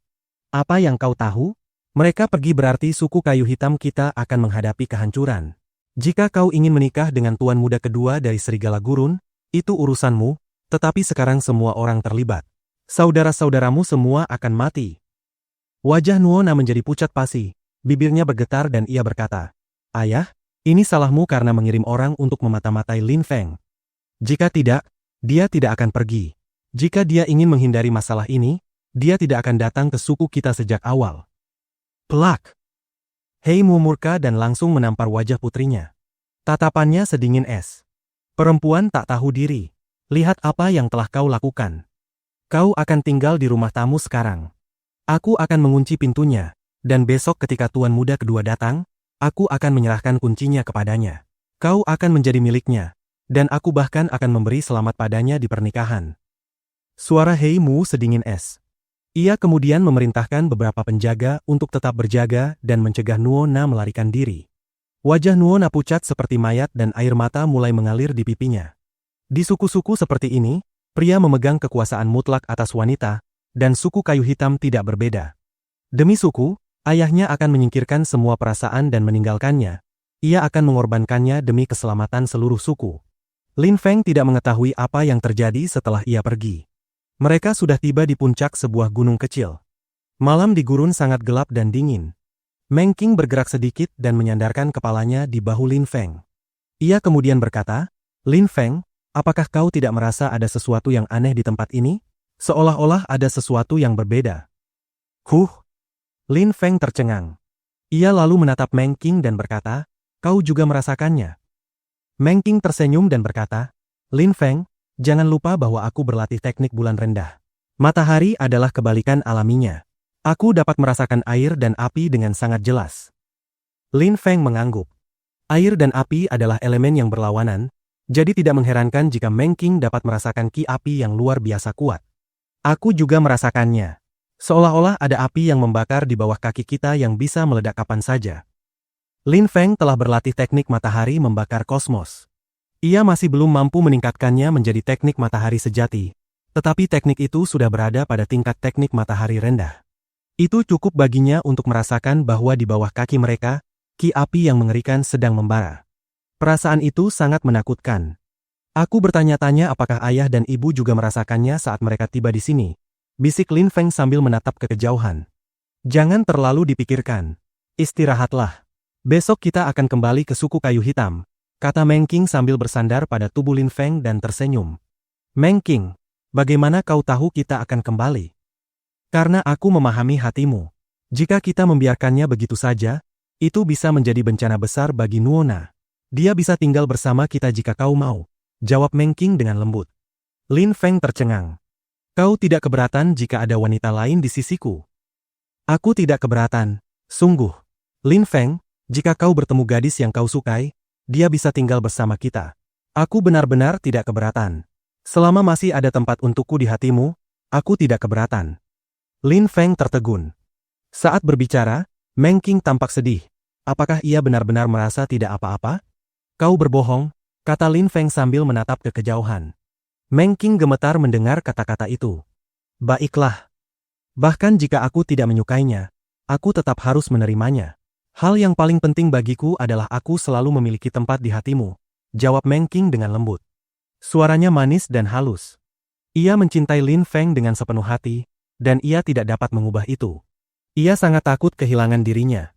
Apa yang kau tahu? Mereka pergi berarti suku kayu hitam kita akan menghadapi kehancuran. Jika kau ingin menikah dengan tuan muda kedua dari Serigala Gurun, itu urusanmu, tetapi sekarang semua orang terlibat. Saudara-saudaramu semua akan mati. Wajah Nuona menjadi pucat pasi, bibirnya bergetar dan ia berkata, Ayah, ini salahmu karena mengirim orang untuk memata-matai Lin Feng. Jika tidak, dia tidak akan pergi. Jika dia ingin menghindari masalah ini, dia tidak akan datang ke suku kita sejak awal. Plak! Hei Mu murka dan langsung menampar wajah putrinya. Tatapannya sedingin es. Perempuan tak tahu diri. Lihat apa yang telah kau lakukan. Kau akan tinggal di rumah tamu sekarang. Aku akan mengunci pintunya, dan besok ketika tuan muda kedua datang, aku akan menyerahkan kuncinya kepadanya. Kau akan menjadi miliknya, dan aku bahkan akan memberi selamat padanya di pernikahan. Suara Hei Mu sedingin es. Ia kemudian memerintahkan beberapa penjaga untuk tetap berjaga dan mencegah Nuona melarikan diri. Wajah Nuona pucat seperti mayat dan air mata mulai mengalir di pipinya. Di suku-suku seperti ini, pria memegang kekuasaan mutlak atas wanita, dan suku kayu hitam tidak berbeda. Demi suku, ayahnya akan menyingkirkan semua perasaan dan meninggalkannya. Ia akan mengorbankannya demi keselamatan seluruh suku. Lin Feng tidak mengetahui apa yang terjadi setelah ia pergi. Mereka sudah tiba di puncak sebuah gunung kecil. Malam di gurun sangat gelap dan dingin. Meng Qing bergerak sedikit dan menyandarkan kepalanya di bahu Lin Feng. Ia kemudian berkata, Lin Feng, apakah kau tidak merasa ada sesuatu yang aneh di tempat ini? Seolah-olah ada sesuatu yang berbeda. Lin Feng tercengang. Ia lalu menatap Meng Qing dan berkata, kau juga merasakannya. Meng Qing tersenyum dan berkata, Lin Feng, jangan lupa bahwa aku berlatih teknik bulan rendah. Matahari adalah kebalikan alaminya. Aku dapat merasakan air dan api dengan sangat jelas. Lin Feng mengangguk. Air dan api adalah elemen yang berlawanan, jadi tidak mengherankan jika Meng Qing dapat merasakan ki api yang luar biasa kuat. Aku juga merasakannya. Seolah-olah ada api yang membakar di bawah kaki kita yang bisa meledak kapan saja. Lin Feng telah berlatih teknik matahari membakar kosmos. Ia masih belum mampu meningkatkannya menjadi teknik matahari sejati, tetapi teknik itu sudah berada pada tingkat teknik matahari rendah. Itu cukup baginya untuk merasakan bahwa di bawah kaki mereka, ki api yang mengerikan sedang membara. Perasaan itu sangat menakutkan. Aku bertanya-tanya apakah ayah dan ibu juga merasakannya saat mereka tiba di sini. Bisik Lin Feng sambil menatap ke kejauhan. Jangan terlalu dipikirkan. Istirahatlah. Besok kita akan kembali ke suku kayu hitam, kata Meng Qing sambil bersandar pada tubuh Lin Feng dan tersenyum. Meng Qing, bagaimana kau tahu kita akan kembali? Karena aku memahami hatimu. Jika kita membiarkannya begitu saja, itu bisa menjadi bencana besar bagi Nuona. Dia bisa tinggal bersama kita jika kau mau, jawab Meng Qing dengan lembut. Lin Feng tercengang. Kau tidak keberatan jika ada wanita lain di sisiku? Aku tidak keberatan, sungguh. Lin Feng, jika kau bertemu gadis yang kau sukai, dia bisa tinggal bersama kita. Aku benar-benar tidak keberatan. Selama masih ada tempat untukku di hatimu, aku tidak keberatan. Lin Feng tertegun. Saat berbicara, Meng Qing tampak sedih. Apakah ia benar-benar merasa tidak apa-apa? Kau berbohong, kata Lin Feng sambil menatap ke kejauhan. Meng Qing gemetar mendengar kata-kata itu. Baiklah. Bahkan jika aku tidak menyukainya, aku tetap harus menerimanya. Hal yang paling penting bagiku adalah aku selalu memiliki tempat di hatimu, jawab Meng Qing dengan lembut. Suaranya manis dan halus. Ia mencintai Lin Feng dengan sepenuh hati, dan ia tidak dapat mengubah itu. Ia sangat takut kehilangan dirinya.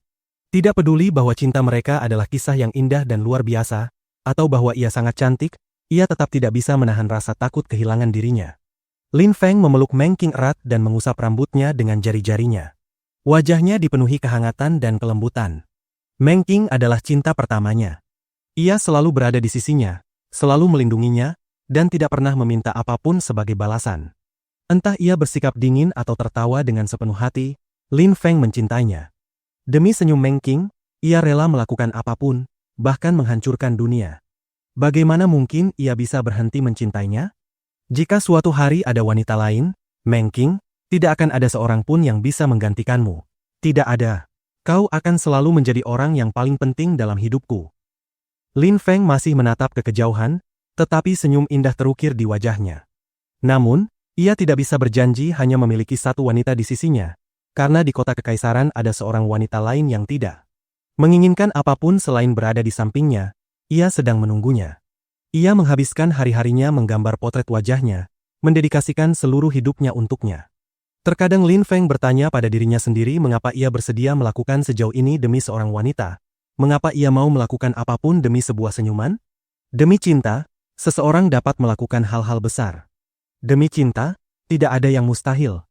Tidak peduli bahwa cinta mereka adalah kisah yang indah dan luar biasa, atau bahwa ia sangat cantik, ia tetap tidak bisa menahan rasa takut kehilangan dirinya. Lin Feng memeluk Meng Qing erat dan mengusap rambutnya dengan jari-jarinya. Wajahnya dipenuhi kehangatan dan kelembutan. Meng Qing adalah cinta pertamanya. Ia selalu berada di sisinya, selalu melindunginya, dan tidak pernah meminta apapun sebagai balasan. Entah ia bersikap dingin atau tertawa dengan sepenuh hati, Lin Feng mencintainya. Demi senyum Meng Qing, ia rela melakukan apapun, bahkan menghancurkan dunia. Bagaimana mungkin ia bisa berhenti mencintainya? Jika suatu hari ada wanita lain, Meng Qing, tidak akan ada seorang pun yang bisa menggantikanmu. Tidak ada. Kau akan selalu menjadi orang yang paling penting dalam hidupku. Lin Feng masih menatap ke kejauhan, tetapi senyum indah terukir di wajahnya. Namun, ia tidak bisa berjanji hanya memiliki satu wanita di sisinya, karena di kota kekaisaran ada seorang wanita lain yang tidak menginginkan apapun selain berada di sampingnya. Ia sedang menunggunya. Ia menghabiskan hari-harinya menggambar potret wajahnya, mendedikasikan seluruh hidupnya untuknya. Terkadang Lin Feng bertanya pada dirinya sendiri mengapa ia bersedia melakukan sejauh ini demi seorang wanita. Mengapa ia mau melakukan apapun demi sebuah senyuman? Demi cinta, seseorang dapat melakukan hal-hal besar. Demi cinta, tidak ada yang mustahil.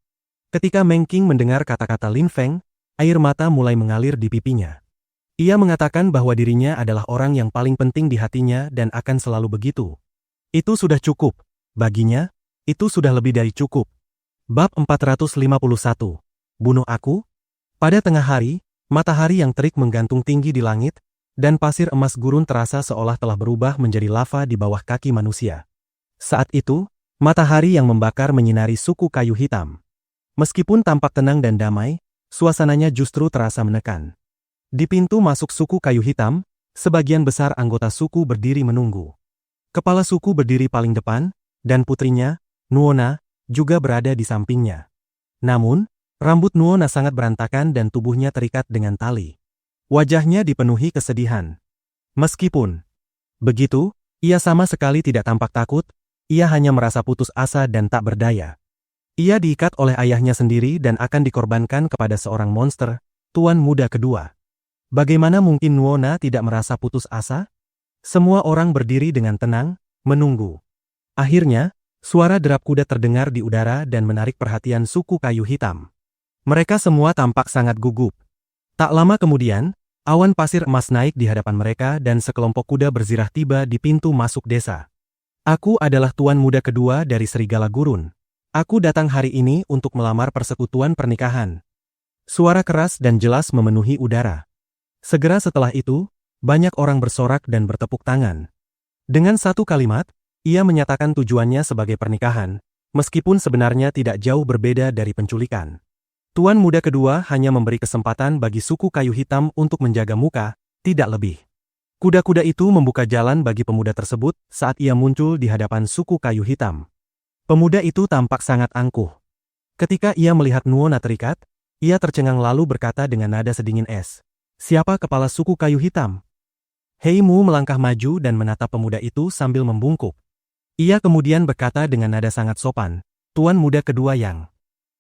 Ketika Meng Qing mendengar kata-kata Lin Feng, air mata mulai mengalir di pipinya. Ia mengatakan bahwa dirinya adalah orang yang paling penting di hatinya dan akan selalu begitu. Itu sudah cukup. Baginya, itu sudah lebih dari cukup. Bab 451. Bunuh aku? Pada tengah hari, matahari yang terik menggantung tinggi di langit, dan pasir emas gurun terasa seolah telah berubah menjadi lava di bawah kaki manusia. Saat itu, matahari yang membakar menyinari suku kayu hitam. Meskipun tampak tenang dan damai, suasananya justru terasa menekan. Di pintu masuk suku kayu hitam, sebagian besar anggota suku berdiri menunggu. Kepala suku berdiri paling depan, dan putrinya, Nuona, juga berada di sampingnya. Namun, rambut Nuona sangat berantakan dan tubuhnya terikat dengan tali. Wajahnya dipenuhi kesedihan. Meskipun begitu, ia sama sekali tidak tampak takut, ia hanya merasa putus asa dan tak berdaya. Ia diikat oleh ayahnya sendiri dan akan dikorbankan kepada seorang monster, tuan muda kedua. Bagaimana mungkin Nuona tidak merasa putus asa? Semua orang berdiri dengan tenang, menunggu. Akhirnya, suara derap kuda terdengar di udara dan menarik perhatian suku kayu hitam. Mereka semua tampak sangat gugup. Tak lama kemudian, awan pasir emas naik di hadapan mereka dan sekelompok kuda berzirah tiba di pintu masuk desa. Aku adalah tuan muda kedua dari Serigala Gurun. Aku datang hari ini untuk melamar persekutuan pernikahan. Suara keras dan jelas memenuhi udara. Segera setelah itu, banyak orang bersorak dan bertepuk tangan. Dengan satu kalimat, ia menyatakan tujuannya sebagai pernikahan, meskipun sebenarnya tidak jauh berbeda dari penculikan. Tuan muda kedua hanya memberi kesempatan bagi suku kayu hitam untuk menjaga muka, tidak lebih. Kuda-kuda itu membuka jalan bagi pemuda tersebut saat ia muncul di hadapan suku kayu hitam. Pemuda itu tampak sangat angkuh. Ketika ia melihat Nuona terikat, ia tercengang lalu berkata dengan nada sedingin es. Siapa kepala suku kayu hitam? Hei Mu melangkah maju dan menatap pemuda itu sambil membungkuk. Ia kemudian berkata dengan nada sangat sopan, "Tuan muda kedua yang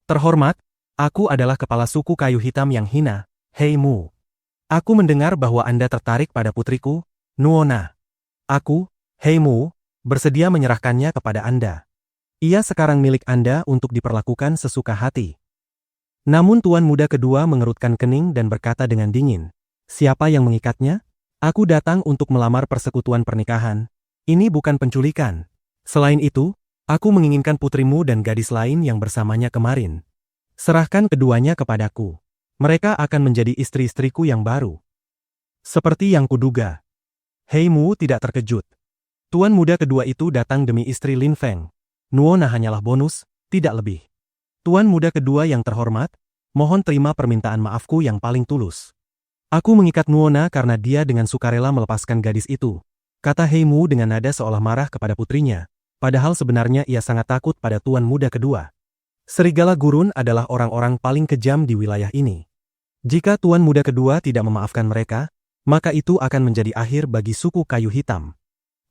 terhormat, aku adalah kepala suku kayu hitam yang hina, Hei Mu. Aku mendengar bahwa Anda tertarik pada putriku, Nuona. Aku, Hei Mu, bersedia menyerahkannya kepada Anda. Ia sekarang milik Anda untuk diperlakukan sesuka hati." Namun tuan muda kedua mengerutkan kening dan berkata dengan dingin, "Siapa yang mengikatnya? Aku datang untuk melamar persekutuan pernikahan. Ini bukan penculikan. Selain itu, aku menginginkan putrimu dan gadis lain yang bersamanya kemarin. Serahkan keduanya kepadaku. Mereka akan menjadi istri-istriku yang baru." Seperti yang kuduga, Hei Mu tidak terkejut. Tuan muda kedua itu datang demi istri Lin Feng. Nuona hanyalah bonus, tidak lebih. Tuan muda kedua yang terhormat, mohon terima permintaan maafku yang paling tulus. Aku mengikat Nuona karena dia dengan sukarela melepaskan gadis itu, kata Hei Mu dengan nada seolah marah kepada putrinya, padahal sebenarnya ia sangat takut pada tuan muda kedua. Serigala gurun adalah orang-orang paling kejam di wilayah ini. Jika tuan muda kedua tidak memaafkan mereka, maka itu akan menjadi akhir bagi suku kayu hitam.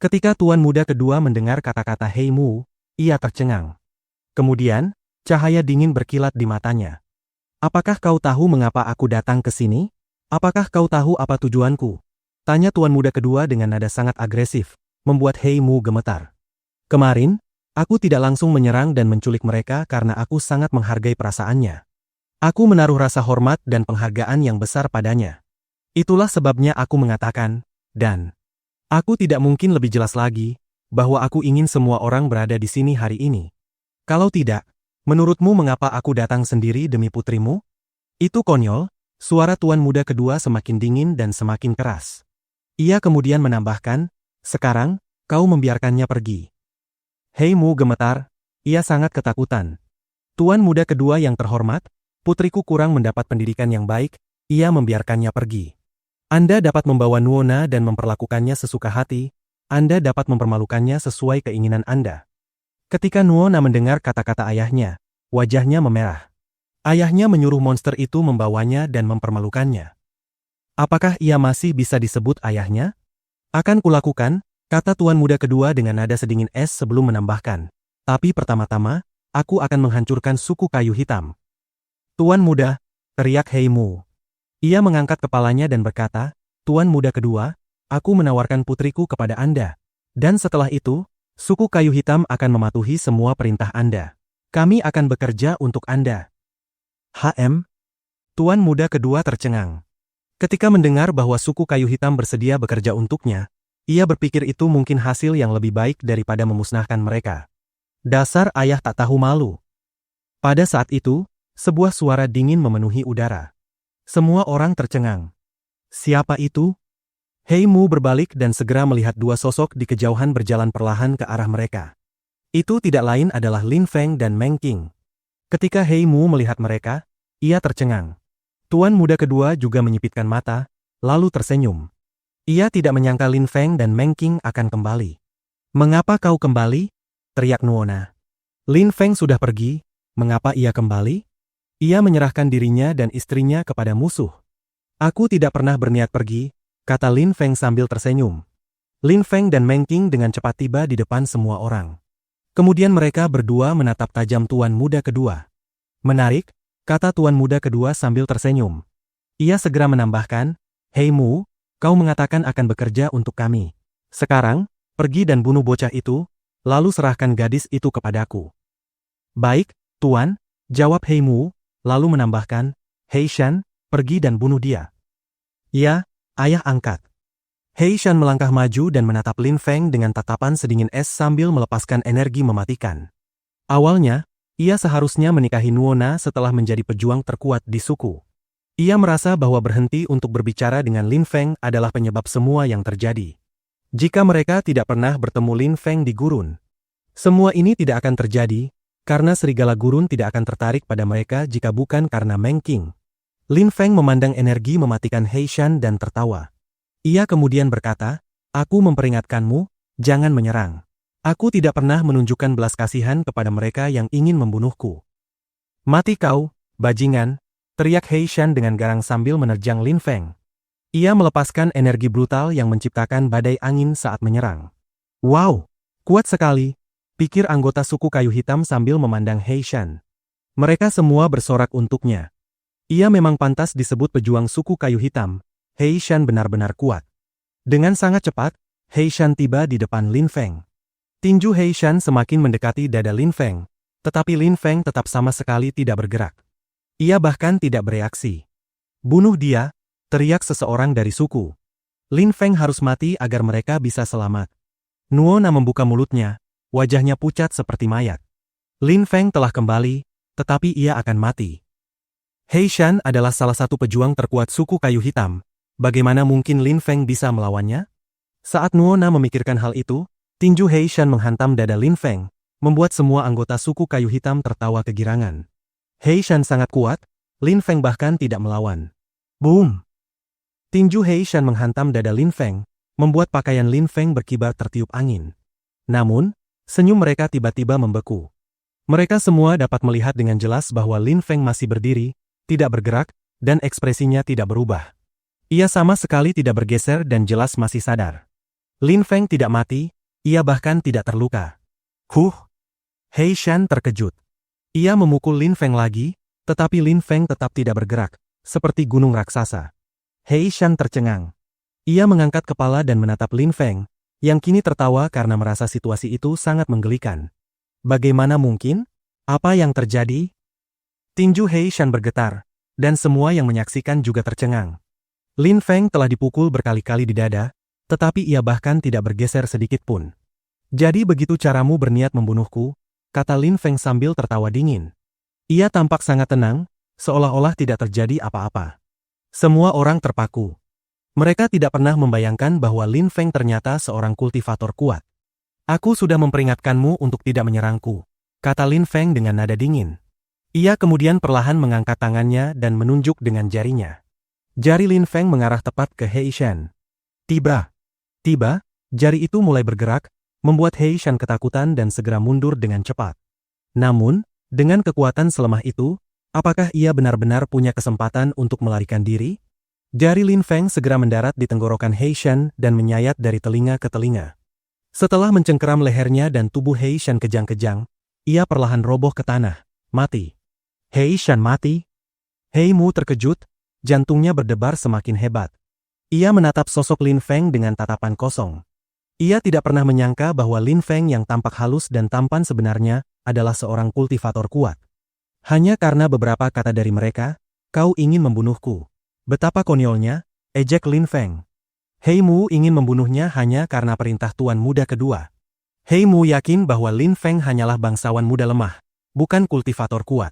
Ketika tuan muda kedua mendengar kata-kata Hei Mu, ia tercengang. Kemudian, cahaya dingin berkilat di matanya. "Apakah kau tahu mengapa aku datang ke sini? Apakah kau tahu apa tujuanku?" tanya tuan muda kedua dengan nada sangat agresif, membuat Hei Mu gemetar. "Kemarin, aku tidak langsung menyerang dan menculik mereka karena aku sangat menghargai perasaannya. Aku menaruh rasa hormat dan penghargaan yang besar padanya. Itulah sebabnya aku mengatakan, dan aku tidak mungkin lebih jelas lagi, bahwa aku ingin semua orang berada di sini hari ini. Kalau tidak, menurutmu mengapa aku datang sendiri demi putrimu?" "Itu konyol." Suara tuan muda kedua semakin dingin dan semakin keras. Ia kemudian menambahkan, "Sekarang, kau membiarkannya pergi." Hei Mu gemetar, ia sangat ketakutan. "Tuan muda kedua yang terhormat, putriku kurang mendapat pendidikan yang baik, ia membiarkannya pergi. Anda dapat membawa Nuona dan memperlakukannya sesuka hati, Anda dapat mempermalukannya sesuai keinginan Anda." Ketika Nuona mendengar kata-kata ayahnya, wajahnya memerah. Ayahnya menyuruh monster itu membawanya dan mempermalukannya. Apakah ia masih bisa disebut ayahnya? "Akan kulakukan," kata tuan muda kedua dengan nada sedingin es sebelum menambahkan. "Tapi pertama-tama, aku akan menghancurkan suku kayu hitam." "Tuan muda," teriak Hei Mu. Ia mengangkat kepalanya dan berkata, "Tuan muda kedua, aku menawarkan putriku kepada Anda. Dan setelah itu, suku kayu hitam akan mematuhi semua perintah Anda. Kami akan bekerja untuk Anda." Tuan muda kedua tercengang. Ketika mendengar bahwa suku kayu hitam bersedia bekerja untuknya, ia berpikir itu mungkin hasil yang lebih baik daripada memusnahkan mereka. Dasar ayah tak tahu malu. Pada saat itu, sebuah suara dingin memenuhi udara. Semua orang tercengang. Siapa itu? Hei Mu berbalik dan segera melihat dua sosok di kejauhan berjalan perlahan ke arah mereka. Itu tidak lain adalah Lin Feng dan Meng Qing. Ketika Hei Mu melihat mereka, ia tercengang. Tuan muda kedua juga menyipitkan mata, lalu tersenyum. Ia tidak menyangka Lin Feng dan Meng Qing akan kembali. "Mengapa kau kembali?" teriak Nuona. "Lin Feng sudah pergi, mengapa ia kembali?" "Ia menyerahkan dirinya dan istrinya kepada musuh." "Aku tidak pernah berniat pergi," kata Lin Feng sambil tersenyum. Lin Feng dan Meng Qing dengan cepat tiba di depan semua orang. Kemudian mereka berdua menatap tajam tuan muda kedua. "Menarik," kata tuan muda kedua sambil tersenyum. Ia segera menambahkan, "Hei Mu, kau mengatakan akan bekerja untuk kami. Sekarang, pergi dan bunuh bocah itu, lalu serahkan gadis itu kepadaku." "Baik, Tuan," jawab Hei Mu, lalu menambahkan, "Hei Shan, pergi dan bunuh dia." "Ya, ayah angkat." Hei Shan melangkah maju dan menatap Lin Feng dengan tatapan sedingin es sambil melepaskan energi mematikan. Awalnya, ia seharusnya menikahi Nuona setelah menjadi pejuang terkuat di suku. Ia merasa bahwa berhenti untuk berbicara dengan Lin Feng adalah penyebab semua yang terjadi. Jika mereka tidak pernah bertemu Lin Feng di gurun, semua ini tidak akan terjadi, karena serigala gurun tidak akan tertarik pada mereka jika bukan karena Meng Qing. Lin Feng memandang energi mematikan Hei Shan dan tertawa. Ia kemudian berkata, "Aku memperingatkanmu, jangan menyerang. Aku tidak pernah menunjukkan belas kasihan kepada mereka yang ingin membunuhku." "Mati kau, bajingan," teriak Hei Shan dengan garang sambil menerjang Lin Feng. Ia melepaskan energi brutal yang menciptakan badai angin saat menyerang. Wow, kuat sekali, pikir anggota suku kayu hitam sambil memandang He Shan. Mereka semua bersorak untuknya. Ia memang pantas disebut pejuang suku kayu hitam. He Shan benar-benar kuat. Dengan sangat cepat, He Shan tiba di depan Lin Feng. Tinju He Shan semakin mendekati dada Lin Feng, tetapi Lin Feng tetap sama sekali tidak bergerak. Ia bahkan tidak bereaksi. Bunuh dia, teriak seseorang dari suku. Lin Feng harus mati agar mereka bisa selamat. Nuona membuka mulutnya, wajahnya pucat seperti mayat. Lin Feng telah kembali, tetapi ia akan mati. He Shan adalah salah satu pejuang terkuat suku kayu hitam. Bagaimana mungkin Lin Feng bisa melawannya? Saat Nuona memikirkan hal itu, tinju He Shan menghantam dada Lin Feng, membuat semua anggota suku kayu hitam tertawa kegirangan. He Shan sangat kuat, Lin Feng bahkan tidak melawan. Boom! Tinju He Shan menghantam dada Lin Feng, membuat pakaian Lin Feng berkibar tertiup angin. Namun, senyum mereka tiba-tiba membeku. Mereka semua dapat melihat dengan jelas bahwa Lin Feng masih berdiri, tidak bergerak, dan ekspresinya tidak berubah. Ia sama sekali tidak bergeser dan jelas masih sadar. Lin Feng tidak mati, ia bahkan tidak terluka. He Shan terkejut. Ia memukul Lin Feng lagi, tetapi Lin Feng tetap tidak bergerak, seperti gunung raksasa. He Shan tercengang. Ia mengangkat kepala dan menatap Lin Feng, yang kini tertawa karena merasa situasi itu sangat menggelikan. Bagaimana mungkin? Apa yang terjadi? Tinju He Shan bergetar, dan semua yang menyaksikan juga tercengang. Lin Feng telah dipukul berkali-kali di dada, tetapi ia bahkan tidak bergeser sedikit pun. Jadi begitu caramu berniat membunuhku, kata Lin Feng sambil tertawa dingin. Ia tampak sangat tenang, seolah-olah tidak terjadi apa-apa. Semua orang terpaku. Mereka tidak pernah membayangkan bahwa Lin Feng ternyata seorang kultivator kuat. Aku sudah memperingatkanmu untuk tidak menyerangku, kata Lin Feng dengan nada dingin. Ia kemudian perlahan mengangkat tangannya dan menunjuk dengan jarinya. Jari Lin Feng mengarah tepat ke He Shan. Tiba, jari itu mulai bergerak, membuat He Shan ketakutan dan segera mundur dengan cepat. Namun, dengan kekuatan selemah itu, apakah ia benar-benar punya kesempatan untuk melarikan diri? Jari Lin Feng segera mendarat di tenggorokan He Shan dan menyayat dari telinga ke telinga. Setelah mencengkeram lehernya dan tubuh He Shan kejang-kejang, ia perlahan roboh ke tanah, mati. He Shan mati? Hei Mu terkejut, jantungnya berdebar semakin hebat. Ia menatap sosok Lin Feng dengan tatapan kosong. Ia tidak pernah menyangka bahwa Lin Feng yang tampak halus dan tampan sebenarnya adalah seorang kultivator kuat. Hanya karena beberapa kata dari mereka, kau ingin membunuhku. Betapa konyolnya, ejek Lin Feng. Hei Mu ingin membunuhnya hanya karena perintah Tuan Muda kedua. Hei Mu yakin bahwa Lin Feng hanyalah bangsawan muda lemah, bukan kultivator kuat.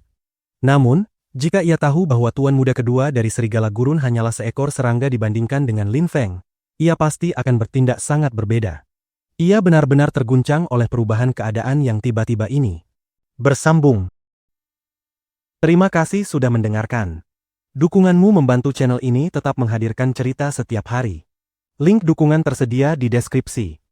Namun, jika ia tahu bahwa Tuan Muda kedua dari Serigala Gurun hanyalah seekor serangga dibandingkan dengan Lin Feng, ia pasti akan bertindak sangat berbeda. Ia benar-benar terguncang oleh perubahan keadaan yang tiba-tiba ini. Bersambung. Terima kasih sudah mendengarkan. Dukunganmu membantu channel ini tetap menghadirkan cerita setiap hari. Link dukungan tersedia di deskripsi.